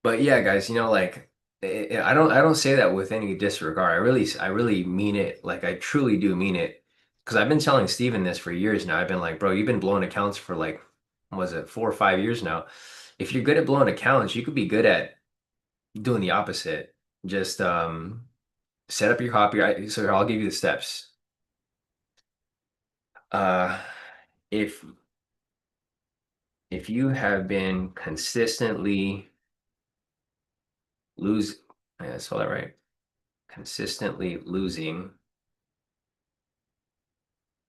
Speaker 1: But yeah, guys, like I don't say that with any disregard. I really mean it. Like I truly do mean it. Because I've been telling Steven this for years now. I've been like, bro, you've been blowing accounts for like, was it 4 or 5 years now? If you're good at blowing accounts, you could be good at doing the opposite. Just set up your copy. So I'll give you the steps. Uh, if if you have been consistently lose, I spell that right, consistently losing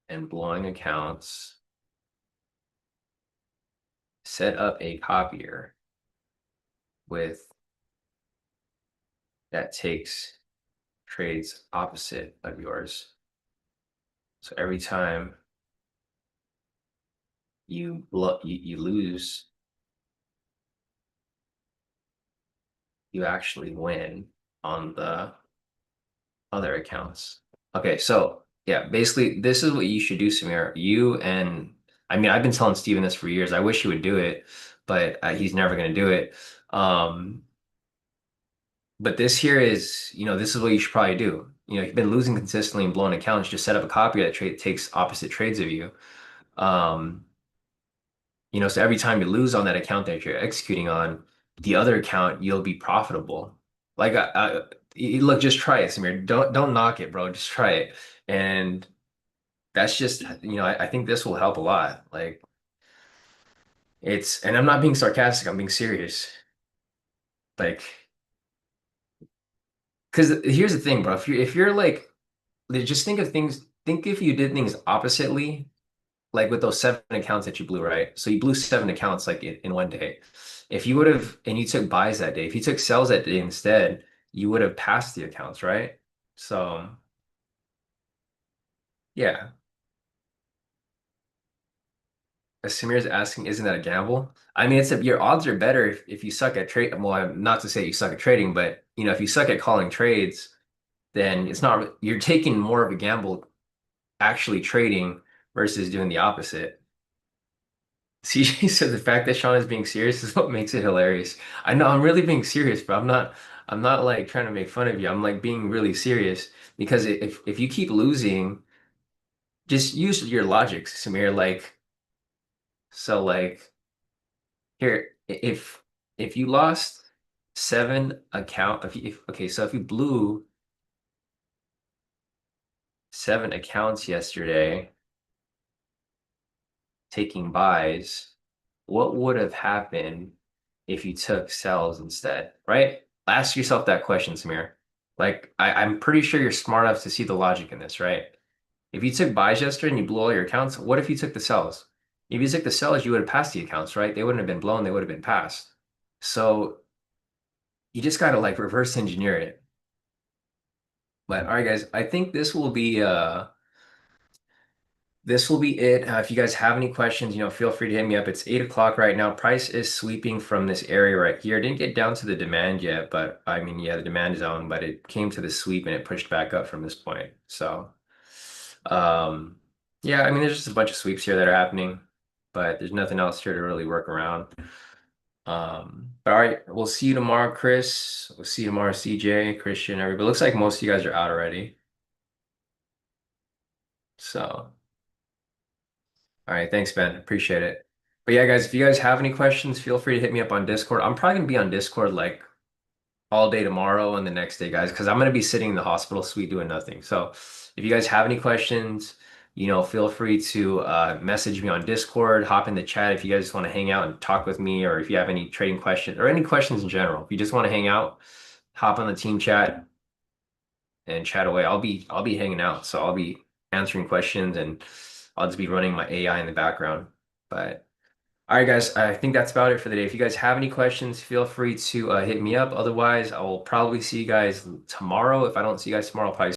Speaker 1: and blowing accounts, set up a copier with that takes trades opposite of yours. So every time you lose, you actually win on the other accounts. Okay, so yeah, basically this is what you should do, Samir. You and I mean, I've been telling Steven this for years. I wish he would do it, but he's never going to do it. Um, But this here is, this is what you should probably do. You've been losing consistently and blowing accounts. Just set up a copy that takes opposite trades of you. Um, so every time you lose on that account that you're executing on, the other account you'll be profitable. Like, look, just try it, Samir. Don't knock it, bro. Just try it, and that's just, I think this will help a lot. Like, and I'm not being sarcastic. I'm being serious. Like, because here's the thing, bro. If you're like just think of things, think if you did things oppositely, like with those seven accounts that you blew, right? So you blew seven accounts like in one day. If you would have, and you took buys that day, if you took sells that day instead, you would have passed the accounts, right? So yeah, as Samir's asking, isn't that a gamble? I mean, your odds are better if you suck at trade. Well, not to say you suck at trading, but if you suck at calling trades, then it's not, you're taking more of a gamble actually trading versus doing the opposite. CJ said the fact that Sean is being serious is what makes it hilarious. I know I'm really being serious, but I'm not like trying to make fun of you. I'm like being really serious because if you keep losing, just use your logic, Samir. Like so like here if you lost seven account if okay, so if you blew seven accounts yesterday taking buys, what would have happened if you took sells instead, right? Ask yourself that question, Samir. Like, I'm pretty sure you're smart enough to see the logic in this, right? If you took buys yesterday and you blew all your accounts, what if you took the sells? If you took the sells, you would have passed the accounts, right? They wouldn't have been blown, they would have been passed. So you just gotta like reverse engineer it. But all right, guys, I think this will be it. If you guys have any questions, feel free to hit me up. It's 8 o'clock right now. Price is sweeping from this area right here. Didn't get down to the demand yet, but I mean, yeah, the demand zone, but it came to the sweep and it pushed back up from this point. So, um, yeah, I mean, there's just a bunch of sweeps here that are happening, but there's nothing else here to really work around. But all right, we'll see you tomorrow, Chris. We'll see you tomorrow, CJ, Christian, everybody. Looks like most of you guys are out already. So. All right, thanks, Ben. Appreciate it. But yeah, guys, if you guys have any questions, feel free to hit me up on Discord. I'm probably gonna be on Discord like all day tomorrow and the next day, guys, because I'm gonna be sitting in the hospital suite doing nothing. So if you guys have any questions, feel free to message me on Discord, hop in the chat if you guys want to hang out and talk with me, or if you have any trading questions or any questions in general. If you just want to hang out, hop on the team chat and chat away. I'll be hanging out, so I'll be answering questions and I'll just be running my AI in the background. But all right, guys, I think that's about it for the day. If you guys have any questions, feel free to hit me up. Otherwise, I will probably see you guys tomorrow. If I don't see you guys tomorrow, I'll probably